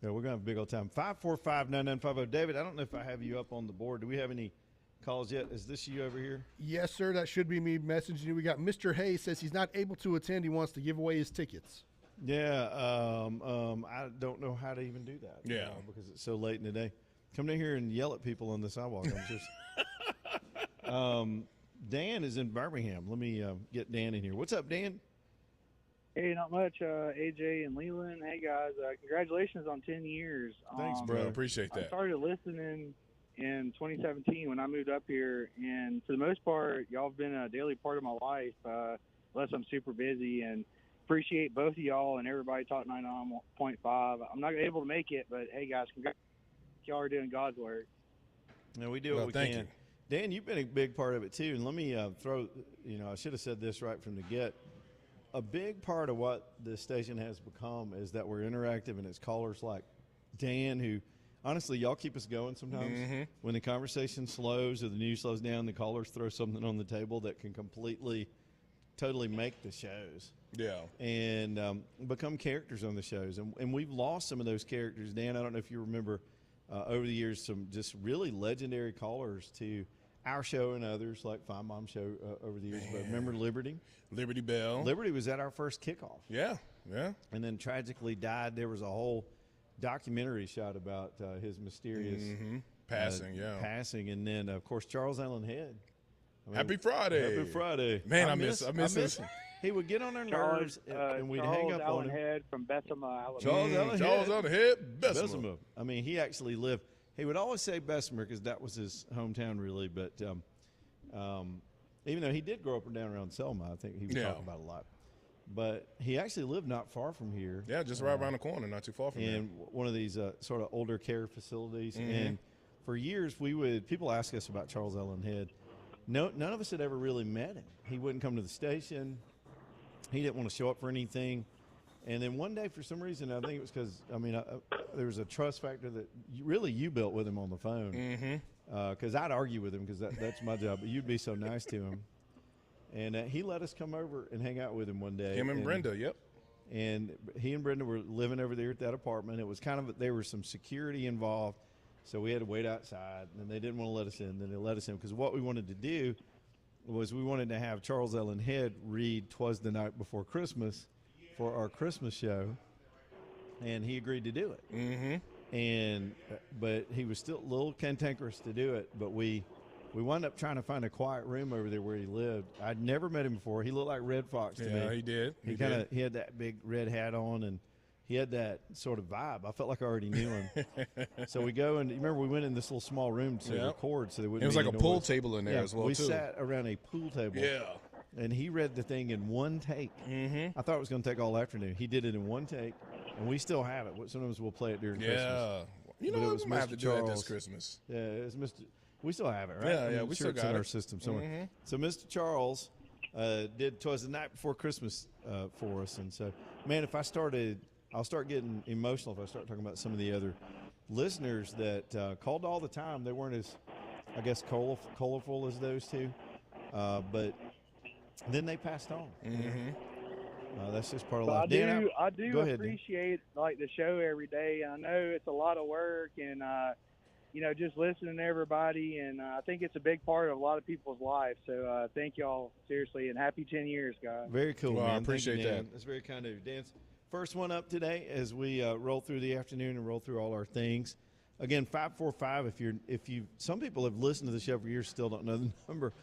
Yeah, we're going to have a big old time. 545-9950. David, I don't know if I have you up on the board. Do we have any calls yet? Is this you over here? Yes, sir. That should be me messaging you. We got Mr. Hayes says he's not able to attend. He wants to give away his tickets. Yeah, I don't know how to even do that. Yeah. Because it's so late in the day. Come down here and yell at people on the sidewalk. Dan is in Birmingham. Let me get Dan in here. What's up, Dan? Hey, not much. AJ and Leland. Hey, guys. Congratulations on 10 years. Thanks, bro. Appreciate that. I started listening in 2017 when I moved up here, and for the most part, y'all have been a daily part of my life, unless I'm super busy, and appreciate both of y'all and everybody Talk 99.5. I'm not able to make it, but, hey, guys, congrats. Y'all are doing God's work. No, we do what we thank can. you. Dan, you've been a big part of it, too. And let me throw, I should have said this right from the get. A big part of what this station has become is that we're interactive, and it's callers like Dan who, honestly, y'all keep us going sometimes. Mm-hmm. When the conversation slows or the news slows down, the callers throw something on the table that can totally make the shows. Yeah. And become characters on the shows. And we've lost some of those characters. Dan, I don't know if you remember over the years some just really legendary callers to our show and others, like Fine Mom Show over the years. But remember Liberty? Liberty Bell. Liberty was at our first kickoff. Yeah, yeah. And then tragically died. There was a whole documentary shot about his mysterious passing. And then, of course, Charles Allen Head. Happy Friday. Happy Friday. Man, I miss him. he would get on our Charles, nerves, and we'd Charles hang up on Allen him. Head from Bessemer, Alabama. Charles on the head, Bessemer. Bessemer. I mean, he actually lived. He would always say Bessemer because that was his hometown, really. But even though he did grow up and down around Selma, I think he was talking about it a lot. But he actually lived not far from here. Yeah, just right around the corner, not too far from here. In one of these sort of older care facilities. And for years, people ask us about Charles Allen Head. None of us had ever really met him. He wouldn't come to the station. He didn't want to show up for anything. And then one day, for some reason, I think it was because, there was a trust factor that you built with him on the phone. Because I'd argue with him because that's my job. But you'd be so nice to him. And he let us come over and hang out with him one day. Him and Brenda, yep. And he and Brenda were living over there at that apartment. It was there was some security involved, so we had to wait outside. And they didn't want to let us in. Then they let us in because what we wanted to do was we wanted to have Charles Allen Head read "'Twas the Night Before Christmas" for our Christmas show, and he agreed to do it. But he was still a little cantankerous to do it. But we wound up trying to find a quiet room over there where he lived. I'd never met him before. He looked like Red Fox to me. Yeah, he did. He had that big red hat on, and he had that sort of vibe. I felt like I already knew him. So we go, and remember we went in this little small room to record, so there wouldn't. It was be like a any pool noise. table in there as well, we too. sat around a pool table. Yeah. And he read the thing in one take. I thought it was going to take all afternoon. He did it in one take, and we still have it. Sometimes we'll play it during Christmas. You know But it what? was We might have to Mr. do that this Charles. Christmas. Yeah, it's Mr. We still have it, right? Yeah, I'm we sure still it's got in it. our system somewhere. So Mr. Charles did "'Twas the Night Before Christmas" for us, and so, man, I'll start getting emotional if I start talking about some of the other listeners that called all the time. They weren't as, I guess, colorful as those two, but then they passed on. That's just part of life. I do appreciate like the show every day. I know it's a lot of work, and just listening to everybody, and I think it's a big part of a lot of people's lives. So thank y'all seriously, and happy 10 years, guys. Very cool, Well, man. I appreciate Thank you, Dan. that. That's very kind of you. Dan's first one up today as we roll through the afternoon and roll through all our things. Again, 545. If you some people have listened to the show for years, still don't know the number,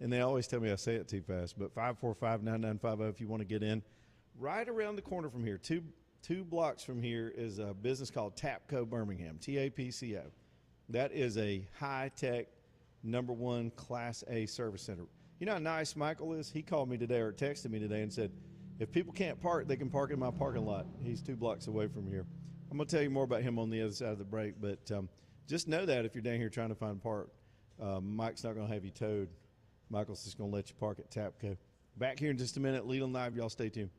and they always tell me I say it too fast. But 545-9950 if you want to get in. Right around the corner from here, two blocks from here, is a business called Tapco Birmingham, TAPCO. That is a high-tech, #1 Class A service center. You know how nice Michael is? He called me today or texted me today and said, if people can't park, they can park in my parking lot. He's 2 blocks away from here. I'm going to tell you more about him on the other side of the break, but just know that if you're down here trying to find a park, Mike's not going to have you towed. Michael's just going to let you park at Tapco. Back here in just a minute. Leland Live, y'all stay tuned.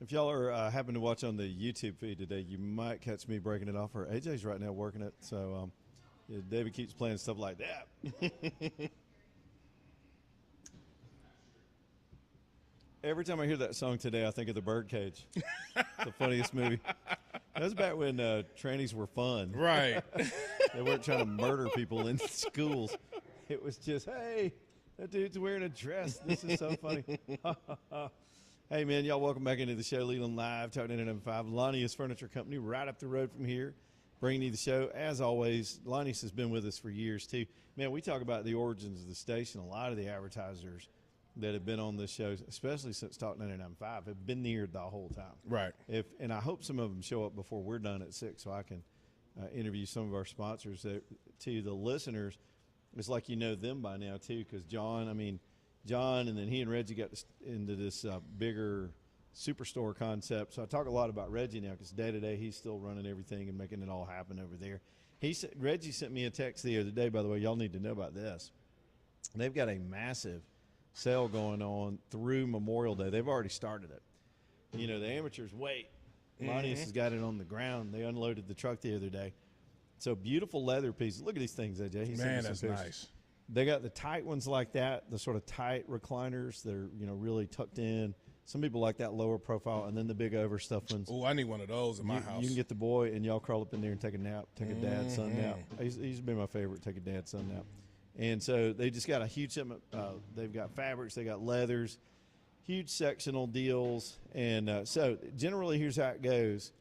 If y'all are happen to watch on the YouTube feed today, you might catch me breaking it off. Or AJ's right now working it, so yeah, David keeps playing stuff like that. Every time I hear that song today, I think of The Birdcage. The funniest movie. That was back when trannies were fun. Right. They weren't trying to murder people in schools. It was just, hey, that dude's wearing a dress. This is so funny. Hey, man, y'all welcome back into the show. Leland Live, Talk 99.5. Lonnie's Furniture Company right up the road from here, bringing you the show. As always, Lonnie's has been with us for years, too. Man, we talk about the origins of the station. A lot of the advertisers that have been on this show, especially since Talk 99.5, have been here the whole time. Right. And I hope some of them show up before we're done at 6 so I can interview some of our sponsors. To the listeners, it's like you know them by now, too, because John, and then he and Reggie got into this bigger superstore concept. So I talk a lot about Reggie now because day to day he's still running everything and making it all happen over there. Reggie sent me a text the other day, by the way. Y'all need to know about this. They've got a massive sale going on through Memorial Day. They've already started it. You know, the amateurs wait. Lonnie's has got it on the ground. They unloaded the truck the other day. So beautiful leather pieces. Look at these things, AJ. Man, that's nice. They got the tight ones like that, the sort of tight recliners. They're, really tucked in. Some people like that lower profile, and then the big overstuffed ones. Oh, I need one of those in my house. You can get the boy, and y'all crawl up in there and take a nap, take a dad, son nap. He's been my favorite, take a dad, son nap. And so they just got a huge they've got fabrics, they got leathers, huge sectional deals. And so generally here's how it goes.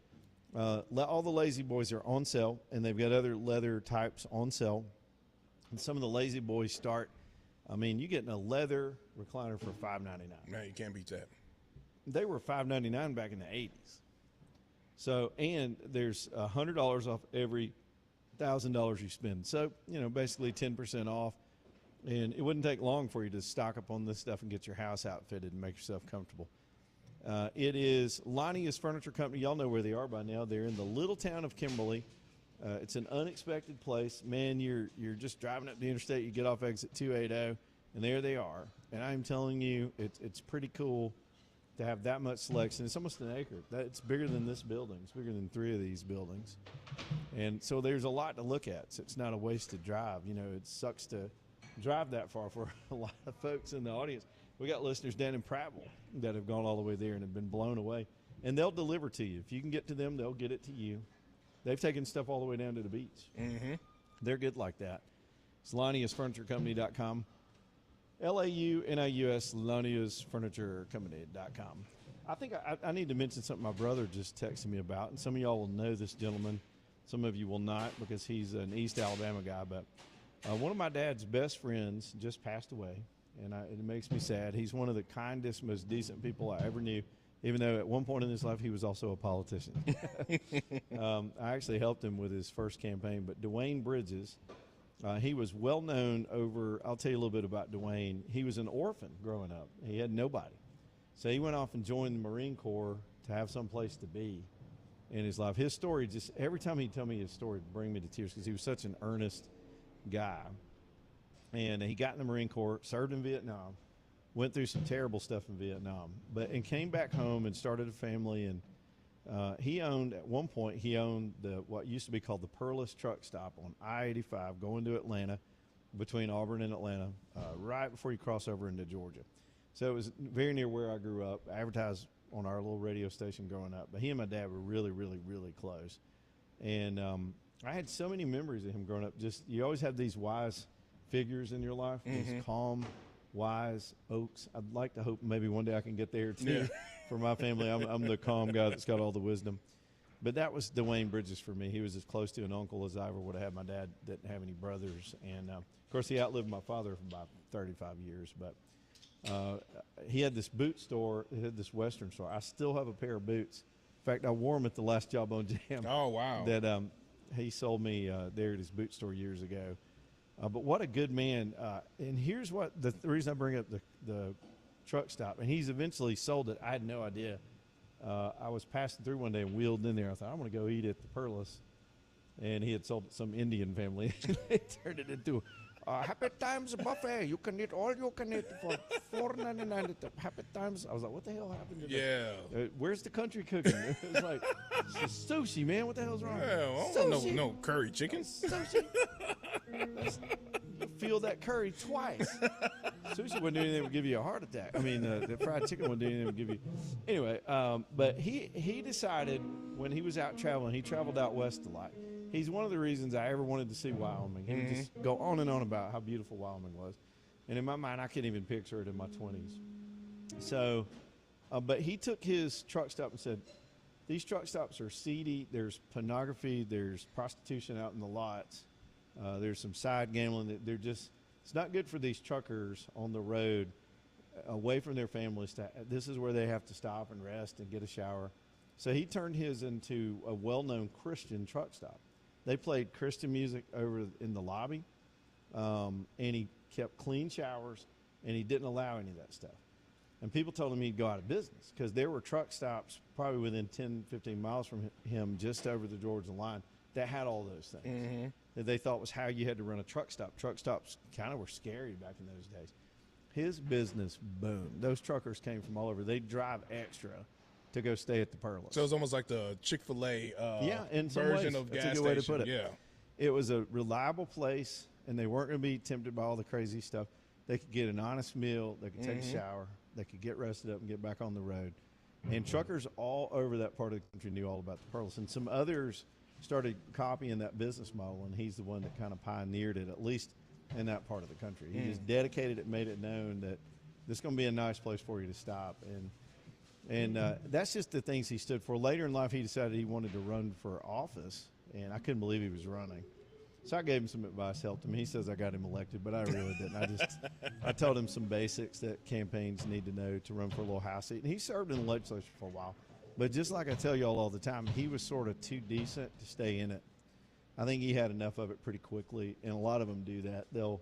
All the Lazy Boys are on sale, and they've got other leather types on sale. And some of the Lazy Boys start, you're getting a leather recliner for $5.99. Man, you can't beat that. They were $5.99 back in the 80s. So, and there's $100 off every $1,000 you spend. So, basically 10% off. And it wouldn't take long for you to stock up on this stuff and get your house outfitted and make yourself comfortable. It is Lonnie's Furniture Company. Y'all know where they are by now. They're in the little town of Kimberly. It's an unexpected place. Man, you're just driving up the interstate. You get off exit 280, and there they are. And I'm telling you, it's pretty cool to have that much selection. It's almost an acre. It's bigger than this building. It's bigger than 3 of these buildings. And so there's a lot to look at. So it's not a wasted drive. It sucks to drive that far for a lot of folks in the audience. We got listeners down in Prattville that have gone all the way there and have been blown away. And they'll deliver to you. If you can get to them, they'll get it to you. They've taken stuff all the way down to the beach. Mm-hmm. They're good like that. It's LoniusFurnitureCompany.com. LAUNIUS, LoniusFurnitureCompany.com. I think I need to mention something my brother just texted me about, and some of y'all will know this gentleman. Some of you will not because he's an East Alabama guy. But one of my dad's best friends just passed away, and it makes me sad. He's one of the kindest, most decent people I ever knew, even though at one point in his life he was also a politician. I actually helped him with his first campaign. But Dwayne Bridges, he was well known over, I'll tell you a little bit about Dwayne. He was an orphan growing up. He had nobody. So he went off and joined the Marine Corps to have some place to be in his life. His story, just every time he'd tell me his story, it'd bring me to tears because he was such an earnest guy. And he got in the Marine Corps, served in Vietnam, went through some terrible stuff in Vietnam, and came back home and started a family. And at one point, he owned what used to be called the Perlis Truck Stop on I-85 going to Atlanta, between Auburn and Atlanta, right before you cross over into Georgia. So it was very near where I grew up. I advertised on our little radio station growing up. But he and my dad were really, really, really close. And I had so many memories of him growing up. Just you always have these wise figures in your life, these calm, wise oaks. I'd like to hope maybe one day I can get there too for my family. I'm the calm guy that's got all the wisdom. But that was Dwayne Bridges for me. He was as close to an uncle as I ever would have had. My dad didn't have any brothers. And, of course, he outlived my father for about 35 years. But he had this boot store. He had this Western store. I still have a pair of boots. In fact, I wore them at the last Jawbone Jam. Oh, wow. That he sold me there at his boot store years ago. But what a good man. And here's what the reason I bring up the truck stop. And he's eventually sold it. I had no idea. I was passing through one day and wheeled in there. I thought, I'm going to go eat at the Perlis. And he had sold it to some Indian family. They turned it into Happy Times buffet. You can eat all you can eat for $4.99 at the Happy Times. I was like, what the hell happened to that? Yeah. Where's the country cooking? It was like, it's sushi, man. What the hell's wrong? Yeah, I don't want no curry chicken. Sushi. You feel that curry twice. Sushi wouldn't do anything to give you a heart attack. I mean, the fried chicken wouldn't do anything to give you. Anyway, but he decided when he was out traveling, he traveled out west a lot. He's one of the reasons I ever wanted to see Wyoming. He would just go on and on about how beautiful Wyoming was. And in my mind, I couldn't even picture it in my 20s. So, but he took his truck stop and said, these truck stops are seedy. There's pornography. There's prostitution out in the lots. There's some side gambling. They're just, it's not good for these truckers on the road away from their families. This is where they have to stop and rest and get a shower. So he turned his into a well-known Christian truck stop. They played Christian music over in the lobby, and he kept clean showers, and he didn't allow any of that stuff. And people told him he'd go out of business because there were truck stops probably within 10, 15 miles from him just over the Georgia line that had all those things that they thought was how you had to run a truck stop. Truck stops kind of were scary back in those days. His business boomed. Those truckers came from all over. They'd drive extra to go stay at the Perlas. So it's almost like the Chick-fil-A in some version ways. of That's gas a good way to station. put it. Yeah. It was a reliable place, and they weren't going to be tempted by all the crazy stuff. They could get an honest meal. They could take a shower. They could get rested up and get back on the road. And truckers all over that part of the country knew all about the Perlas. And some others started copying that business model, and he's the one that kind of pioneered it, at least in that part of the country. He just dedicated it, made it known that this is going to be a nice place for you to stop. And that's just the things he stood for. Later in life, he decided he wanted to run for office, and I couldn't believe he was running. So I gave him some advice, helped him. He says I got him elected, but I really didn't. I told him some basics that campaigns need to know to run for a little House seat. And he served in the legislature for a while. But just like I tell you all the time, he was sort of too decent to stay in it. I think he had enough of it pretty quickly, and a lot of them do that. They'll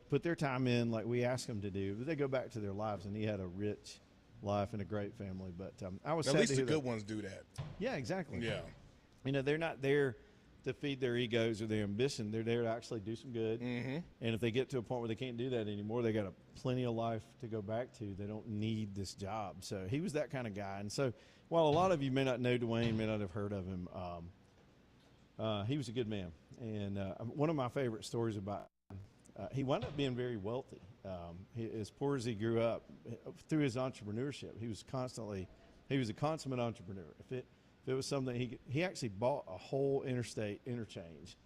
put their time in like we ask them to do, but they go back to their lives, and he had a rich life and a great family. But I was At sad least to the hear good that. ones do that. Yeah, exactly. Yeah. You know, they're not there to feed their egos or their ambition. They're there to actually do some good. And if they get to a point where they can't do that anymore, they got plenty of life to go back to. They don't need this job. So he was that kind of guy. And so while a lot of you may not know Dwayne, may not have heard of him, he was a good man. And one of my favorite stories about he wound up being very wealthy. As poor as he grew up, through his entrepreneurship, he was a consummate entrepreneur. If it was something he actually bought a whole interstate interchange,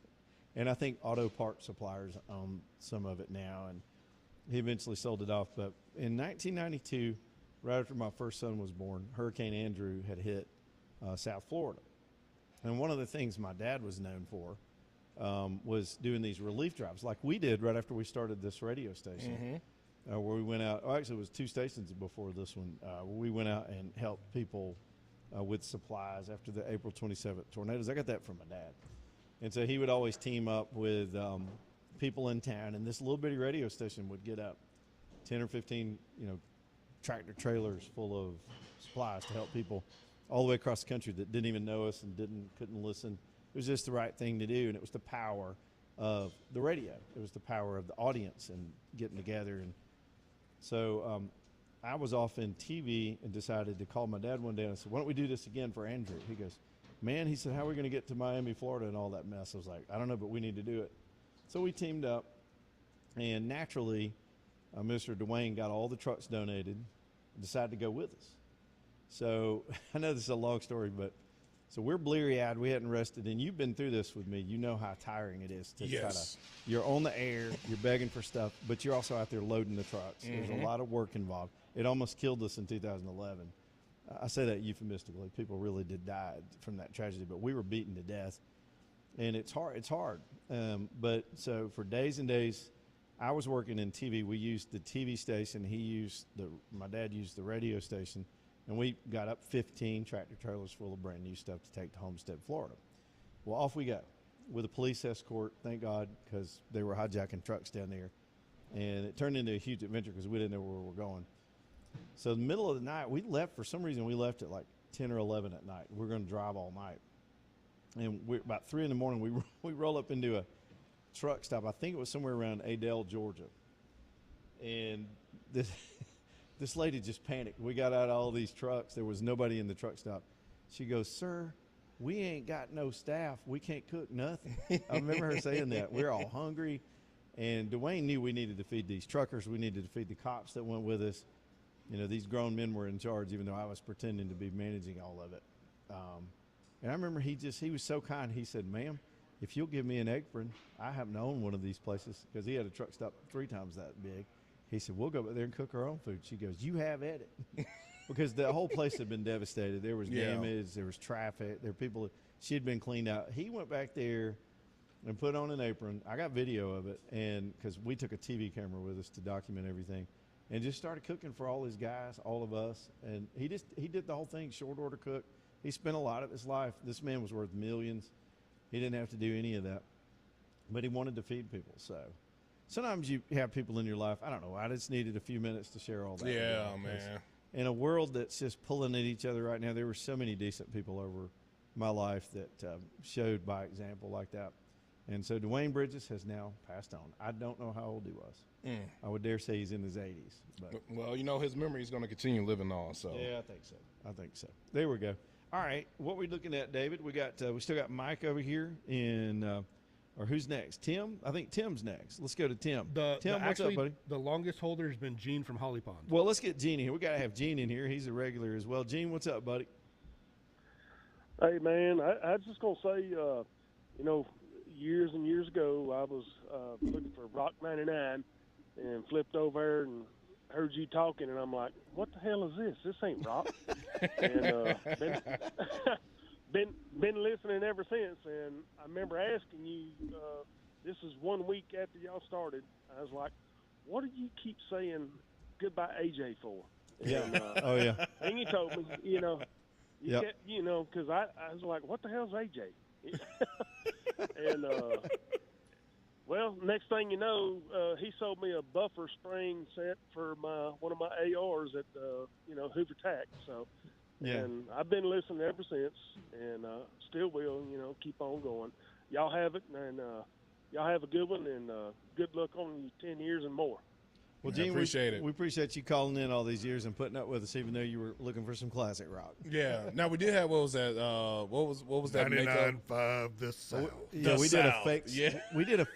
and I think auto parts suppliers own some of it now, and he eventually sold it off. But in 1992, right after my first son was born, Hurricane Andrew had hit South Florida, and one of the things my dad was known for was doing these relief drives, like we did right after we started this radio station, where we went out. Oh, actually, it was 2 stations before this one. Where we went out and helped people with supplies after the April 27th tornadoes. I got that from my dad. And so he would always team up with people in town, and this little bitty radio station would get up 10 or 15, tractor trailers full of supplies to help people all the way across the country that didn't even know us and couldn't listen. It was just the right thing to do, and it was the power of the radio. It was the power of the audience and getting together. And so I was off in TV and decided to call my dad one day, and I said, why don't we do this again for Andrew? He goes, man, he said, how are we going to get to Miami, Florida and all that mess? I was like, I don't know, but we need to do it. So we teamed up, and naturally, Mr. Dwayne got all the trucks donated and decided to go with us. So I know this is a long story, but so we're bleary-eyed. We hadn't rested, and you've been through this with me. You know how tiring it is to try to. You're on the air, you're begging for stuff, but you're also out there loading the trucks. There's a lot of work involved. It almost killed us in 2011. I say that euphemistically. People really did die from that tragedy, but we were beaten to death, and it's hard. It's hard. But so for days and days, I was working in TV. We used the TV station. My dad used the radio station. And we got up 15 tractor trailers full of brand new stuff to take to Homestead, Florida. Well, off we go with a police escort, thank God, because they were hijacking trucks down there. And it turned into a huge adventure because we didn't know where we were going. So in the middle of the night, for some reason, we left at like 10 or 11 at night. We're going to drive all night. And about 3 in the morning, we roll up into truck stop. I think it was somewhere around Adel, Georgia. And this lady just panicked. We got out of all these trucks. There was nobody in the truck stop. She goes, "Sir, we ain't got no staff. We can't cook nothing." I remember her saying that. We're all hungry. And Dwayne knew we needed to feed these truckers. We needed to feed the cops that went with us. You know, these grown men were in charge, even though I was pretending to be managing all of it. And I remember he was so kind. He said, "Ma'am, if you'll give me an apron," I happen to own one of these places because he had a truck stop 3 times that big. He said, "We'll go back there and cook our own food." She goes, "You have at it." Because the whole place had been devastated. There was damage. There was traffic. There were people. She had been cleaned out. He went back there and put on an apron. I got video of it, and because we took a TV camera with us to document everything, and just started cooking for all his guys, all of us. And he did the whole thing, short order cook. He spent a lot of his life. This man was worth millions. He didn't have to do any of that, but he wanted to feed people. So sometimes you have people in your life. I don't know. I just needed a few minutes to share all that. Yeah, man. In a world that's just pulling at each other right now, there were so many decent people over my life that showed by example like that. And so Dwayne Bridges has now passed on. I don't know how old he was. I would dare say he's in his 80s. But well, you know, his memory is going to continue living on. So yeah, I think so. There we go. All right, what we looking at, David? We still got Mike over here or who's next? Tim? I think Tim's next. Let's go to Tim. Tim, what's up, buddy? The longest holder has been Gene from Holly Pond. Well, let's get Gene in here. We got to have Gene in here. He's a regular as well. Gene, what's up, buddy? Hey, man, I was just going to say, you know, years and years ago, I was looking for Rock 99 and flipped over there and heard you talking, and I'm like, what the hell is this? This ain't rock. And been listening ever since. And I remember asking you, this is 1 week after y'all started. I was like, what do you keep saying goodbye AJ for? Yeah. And, oh yeah. And you told me, you know, Yep. kept, you know, because I was like, what the hell's AJ? And well, next thing you know, he sold me a buffer spring set for one of my ARs at you know, Hoover Tack. So, Yeah. and I've been listening ever since, and still will. You know, keep on going. Y'all have it, and y'all have a good one, and good luck on you 10 years and more. Well, Gene, appreciate it. We appreciate you calling in all these years and putting up with us, even though you were looking for some classic rock. Yeah. Now we did have what was that? What was that? 99.5 the South. Yeah, we did a fake. Yeah. We did a.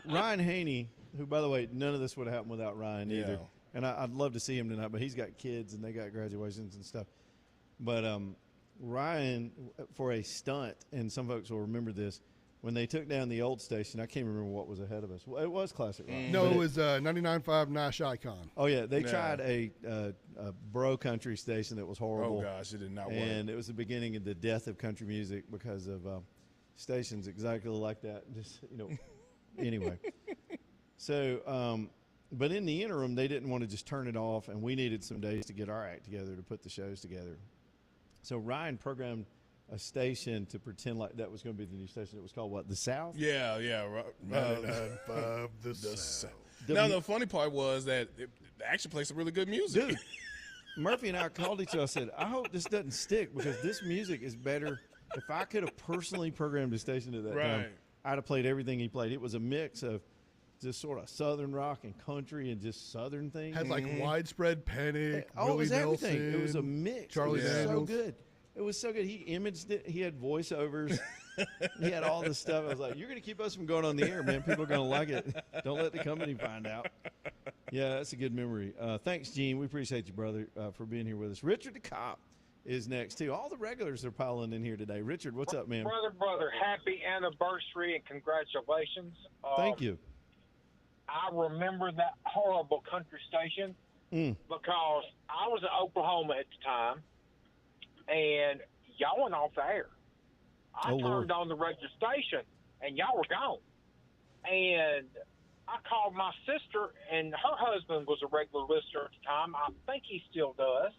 Ryan Haney, who, by the way, none of this would have happened without Ryan either. Yeah. And I'd love to see him tonight, but he's got kids and they got graduations and stuff. But Ryan, for a stunt, and some folks will remember this, when they took down the old station, I can't remember what was ahead of us. Well, it was classic rock. No, it was 99.5 Nash Icon. Oh yeah, they tried a bro country station that was horrible. Oh gosh, it did not work. And it was the beginning of the death of country music because of stations exactly like that. Just, you know, anyway. So, but in the interim, they didn't want to just turn it off, and we needed some days to get our act together to put the shows together. So Ryan programmed a station to pretend like that was going to be the new station. It was called what? The South? Yeah, yeah. 99.5 the South. Now the funny part was that it actually played some really good music. Dude, Murphy and I called each other. I said, I hope this doesn't stick because this music is better. If I could have personally programmed a station at that time, I'd have played everything he played. It was a mix of just sort of Southern rock and country and just Southern things. Had like Widespread Panic, Oh, Willie it was Nelson. everything. It was a mix. Charlie it was Daniels. so good. It was so good. He imaged it. He had voiceovers. He had all this stuff. I was like, you're going to keep us from going on the air, man. People are going to like it. Don't let the company find out. Yeah, that's a good memory. Thanks, Gene. We appreciate you, brother, for being here with us. Richard the Cop is next, too. All the regulars are piling in here today. Richard, what's up, man? Brother, happy anniversary and congratulations. Thank you. I remember that horrible country station because I was in Oklahoma at the time, and y'all went off the air. I turned on the regular station, and y'all were gone. And I called my sister, and her husband was a regular listener at the time. I think he still does.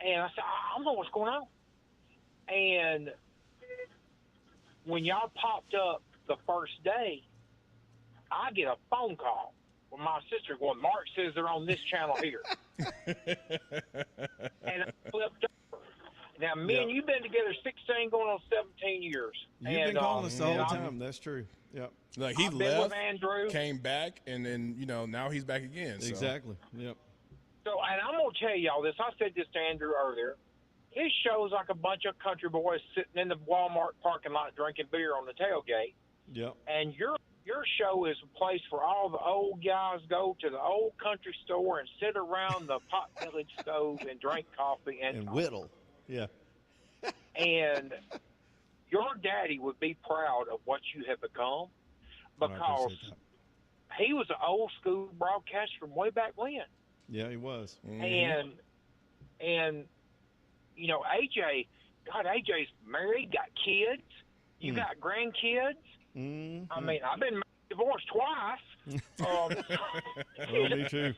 And I said, I don't know what's going on. And when y'all popped up the first day, I get a phone call from my sister going, Mark says they're on this channel here. And I flipped over. Now, Now, me and you've been together 16, going on 17 years. You've been calling us the whole time. That's true. Yep. Like he I've been left, with Andrew. came back, and then now he's back again. So. Exactly. Yep. So, and I'm going to tell y'all this. I said this to Andrew earlier. His show's like a bunch of country boys sitting in the Walmart parking lot drinking beer on the tailgate. Yep. And your show is a place for all the old guys go to the old country store and sit around the potbelly stove and drink coffee and whittle. Yeah. And your daddy would be proud of what you have become because he was an old school broadcaster from way back when. Yeah, he was. And AJ, God, AJ's married, got kids. You got grandkids. Mm-hmm. I mean, I've been divorced twice. Well, me too.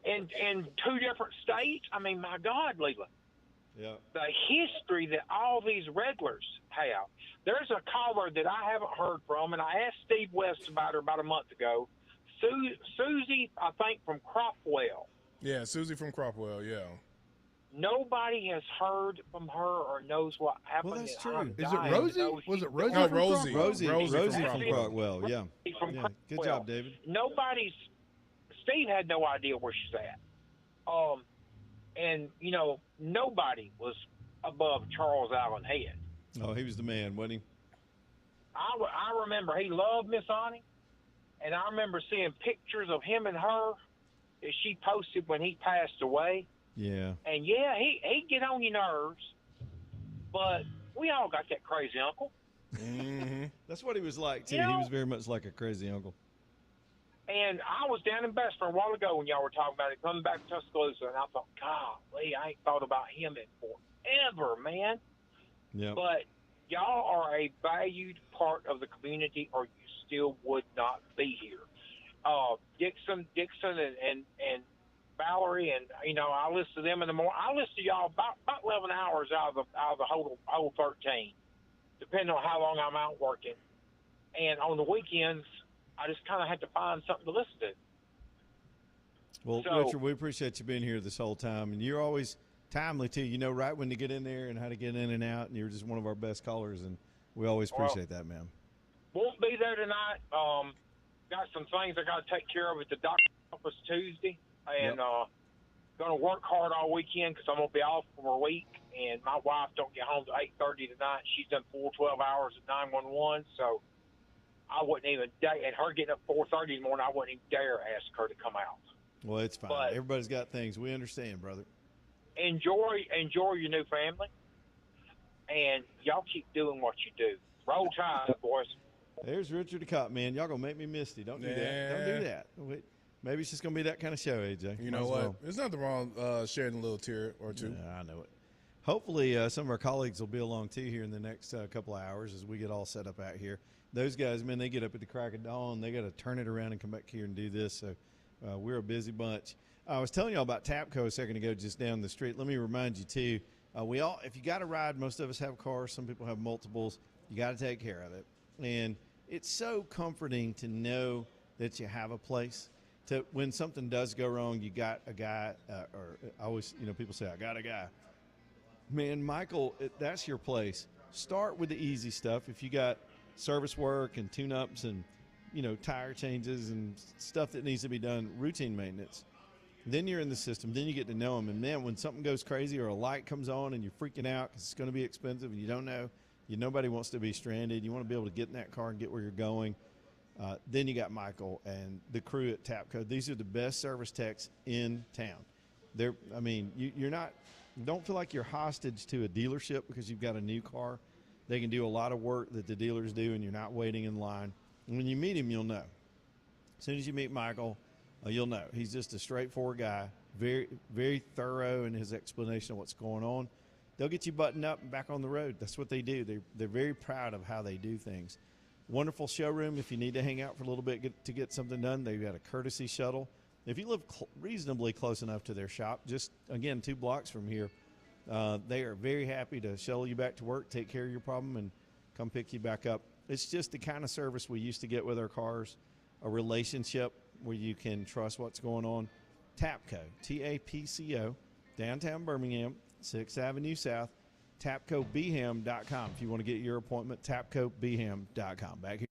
In 2 different states. I mean, my God, Leland. Yeah. The history that all these regulars have. There's a caller that I haven't heard from, and I asked Steve West about her about a month ago. Susie, I think, from Cropwell. Yeah, Susie from Cropwell, yeah. Nobody has heard from her or knows what happened. Well, that's true. Is it Rosie? Was it Rosie? No, from Rosie. Cropwell? Rosie from Crockwell, yeah. Good job, David. Steve had no idea where she's at. And, nobody was above Charles Allen Head. Oh, he was the man, wasn't he? I remember he loved Miss Annie, and I remember seeing pictures of him and her that she posted when he passed away. Yeah. And, yeah, he'd get on your nerves, but we all got that crazy uncle. Mm-hmm. That's what he was like, too. He was very much like a crazy uncle. And I was down in Bessemer a while ago when y'all were talking about it, coming back to Tuscaloosa, and I thought, golly, I ain't thought about him in forever, man. Yeah. But y'all are a valued part of the community, or you still would not be here. Dixon, and Valerie, and I listen to them in the morning. I listen to y'all about 11 hours out of the whole 13, depending on how long I'm out working. And on the weekends, I just kind of had to find something to listen to. Well, Richard, we appreciate you being here this whole time, and you're always timely too. You know right when to get in there and how to get in and out, and you're just one of our best callers, and we always appreciate that, man. Won't be there tonight. Got some things I got to take care of at the doctor's office Tuesday, and going to work hard all weekend because I'm going to be off for a week, and my wife don't get home till 8:30 tonight. She's done 12 hours at 911, so I wouldn't even dare, and her getting up 4:30 in the morning, I wouldn't even dare ask her to come out. Well, it's fine. But everybody's got things. We understand, brother. Enjoy your new family, and y'all keep doing what you do. Roll Tide, boys. There's Richard the Cop, man. Y'all going to make me misty. Don't do that. Don't do that. Wait, maybe it's just going to be that kind of show, AJ. You know what? Well. There's nothing wrong sharing a little tear or two. Yeah, I know it. Hopefully, some of our colleagues will be along, too, here in the next couple of hours as we get all set up out here. Those guys, man, they get up at the crack of dawn. They got to turn it around and come back here and do this. So we're a busy bunch. I was telling y'all about Tapco a second ago just down the street. Let me remind you, too, if you got a ride, most of us have cars. Some people have multiples. You got to take care of it. And it's so comforting to know that you have a place. When something does go wrong, you got a guy, or I always, people say, I got a guy. Man, Michael, that's your place. Start with the easy stuff. If you got service work and tune-ups and, tire changes and stuff that needs to be done, routine maintenance, then you're in the system. Then you get to know them. And, man, when something goes crazy or a light comes on and you're freaking out because it's going to be expensive and you don't know, nobody wants to be stranded. You want to be able to get in that car and get where you're going. Then you got Michael and the crew at Tapco. These are the best service techs in town. Don't feel like you're hostage to a dealership because you've got a new car. They can do a lot of work that the dealers do, and you're not waiting in line. And when you meet him, you'll know. As soon as you meet Michael, you'll know. He's just a straightforward guy, very, very thorough in his explanation of what's going on. They'll get you buttoned up and back on the road. That's what they do. They're very proud of how they do things. Wonderful showroom. If you need to hang out for a little bit to get something done, they've got a courtesy shuttle. If you live reasonably close enough to their shop, just, again, 2 blocks from here, they are very happy to shuttle you back to work, take care of your problem, and come pick you back up. It's just the kind of service we used to get with our cars, a relationship where you can trust what's going on. Tapco, T-A-P-C-O, downtown Birmingham, 6th Avenue South, tapcobeham.com. If you want to get your appointment, tapcobeham.com. Back here.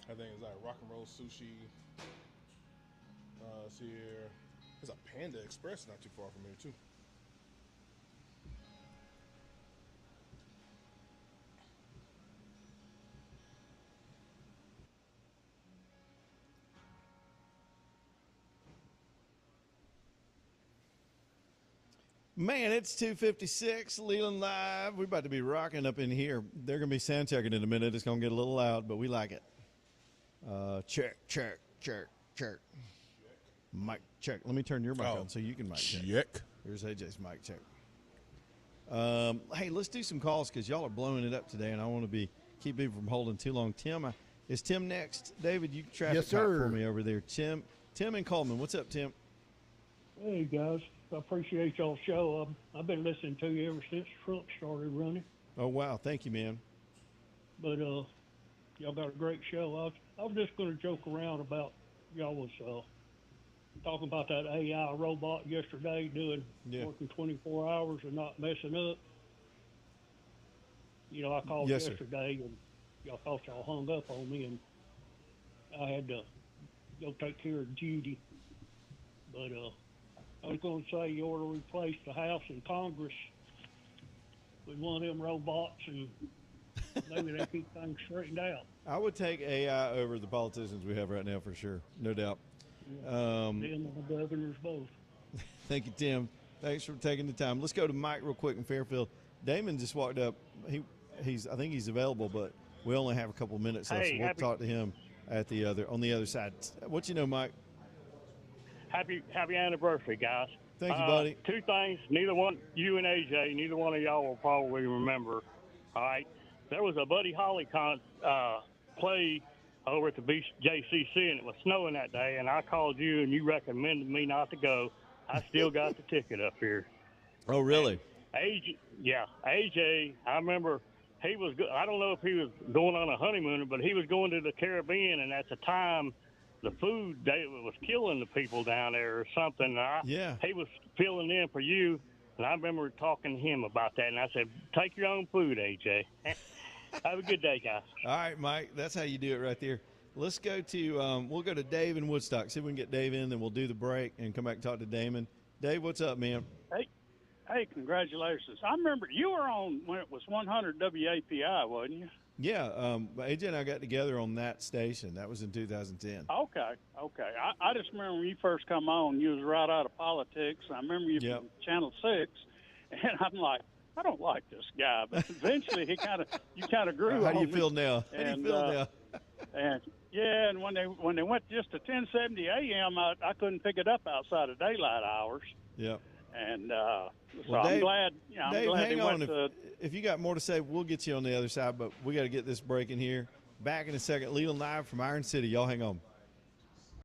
I think it's like Rock and Roll Sushi. It's here. There's a Panda Express not too far from here too. Man, it's 2:56, Leland Live. We're about to be rocking up in here. They're going to be sound checking in a minute. It's going to get a little loud, but we like it. Check. Mic check. Let me turn your mic on so you can mic check. Here's AJ's mic check. Hey, let's do some calls because y'all are blowing it up today, and I want to keep people from holding too long. Tim, is Tim next? David, you traffic cop for me over there. Tim and Coleman. What's up, Tim? Hey, guys. I appreciate y'all's show. I've been listening to you ever since Trump started running. Oh, wow. Thank you, man. But y'all got a great show. I was just going to joke around about y'all was talking about that AI robot yesterday working 24 hours and not messing up. You know, I called yesterday and y'all thought y'all hung up on me and I had to go take care of Judy. But I was going to say you ought to replace the House and Congress with one of them robots and maybe they keep things straightened out. I would take AI over the politicians we have right now for sure, no doubt. Them and the governors both. Thank you, Tim. Thanks for taking the time. Let's go to Mike real quick in Fairfield. Damon just walked up. I think he's available, but we only have a couple minutes left, so we'll talk to him on the other side. What you know, Mike? Happy anniversary, guys. Thank you, buddy. Two things. You and AJ, neither one of y'all will probably remember. All right. There was a Buddy Holly play over at the JCC, and it was snowing that day, and I called you, and you recommended me not to go. I still got the ticket up here. Oh, really? AJ, I remember he was. I don't know if he was going on a honeymoon, but he was going to the Caribbean, and at the time, the food was killing the people down there or something. He was filling in for you, and I remember talking to him about that, and I said, "Take your own food, AJ." Have a good day, guys. All right, Mike. That's how you do it right there. Let's go to we'll go to Dave in Woodstock. See if we can get Dave in, then we'll do the break and come back and talk to Damon. Dave, what's up, man? Hey, congratulations. I remember you were on when it was 100 WAPI, wasn't you? Yeah, AJ and I got together on that station. That was in 2010. Okay. I just remember when you first come on, you was right out of politics. I remember you from Channel 6, and I'm like, I don't like this guy. But eventually you kind of grew How on do you me. feel now? How do you feel now? And when they went just to 1070 AM, I couldn't pick it up outside of daylight hours. Yep. And so Well, I'm Dave, glad. I'm Dave, glad hang they on. went to. If you got more to say, we'll get you on the other side. But we got to get this break in here. Back in a second. Leland live from Iron City. Y'all hang on.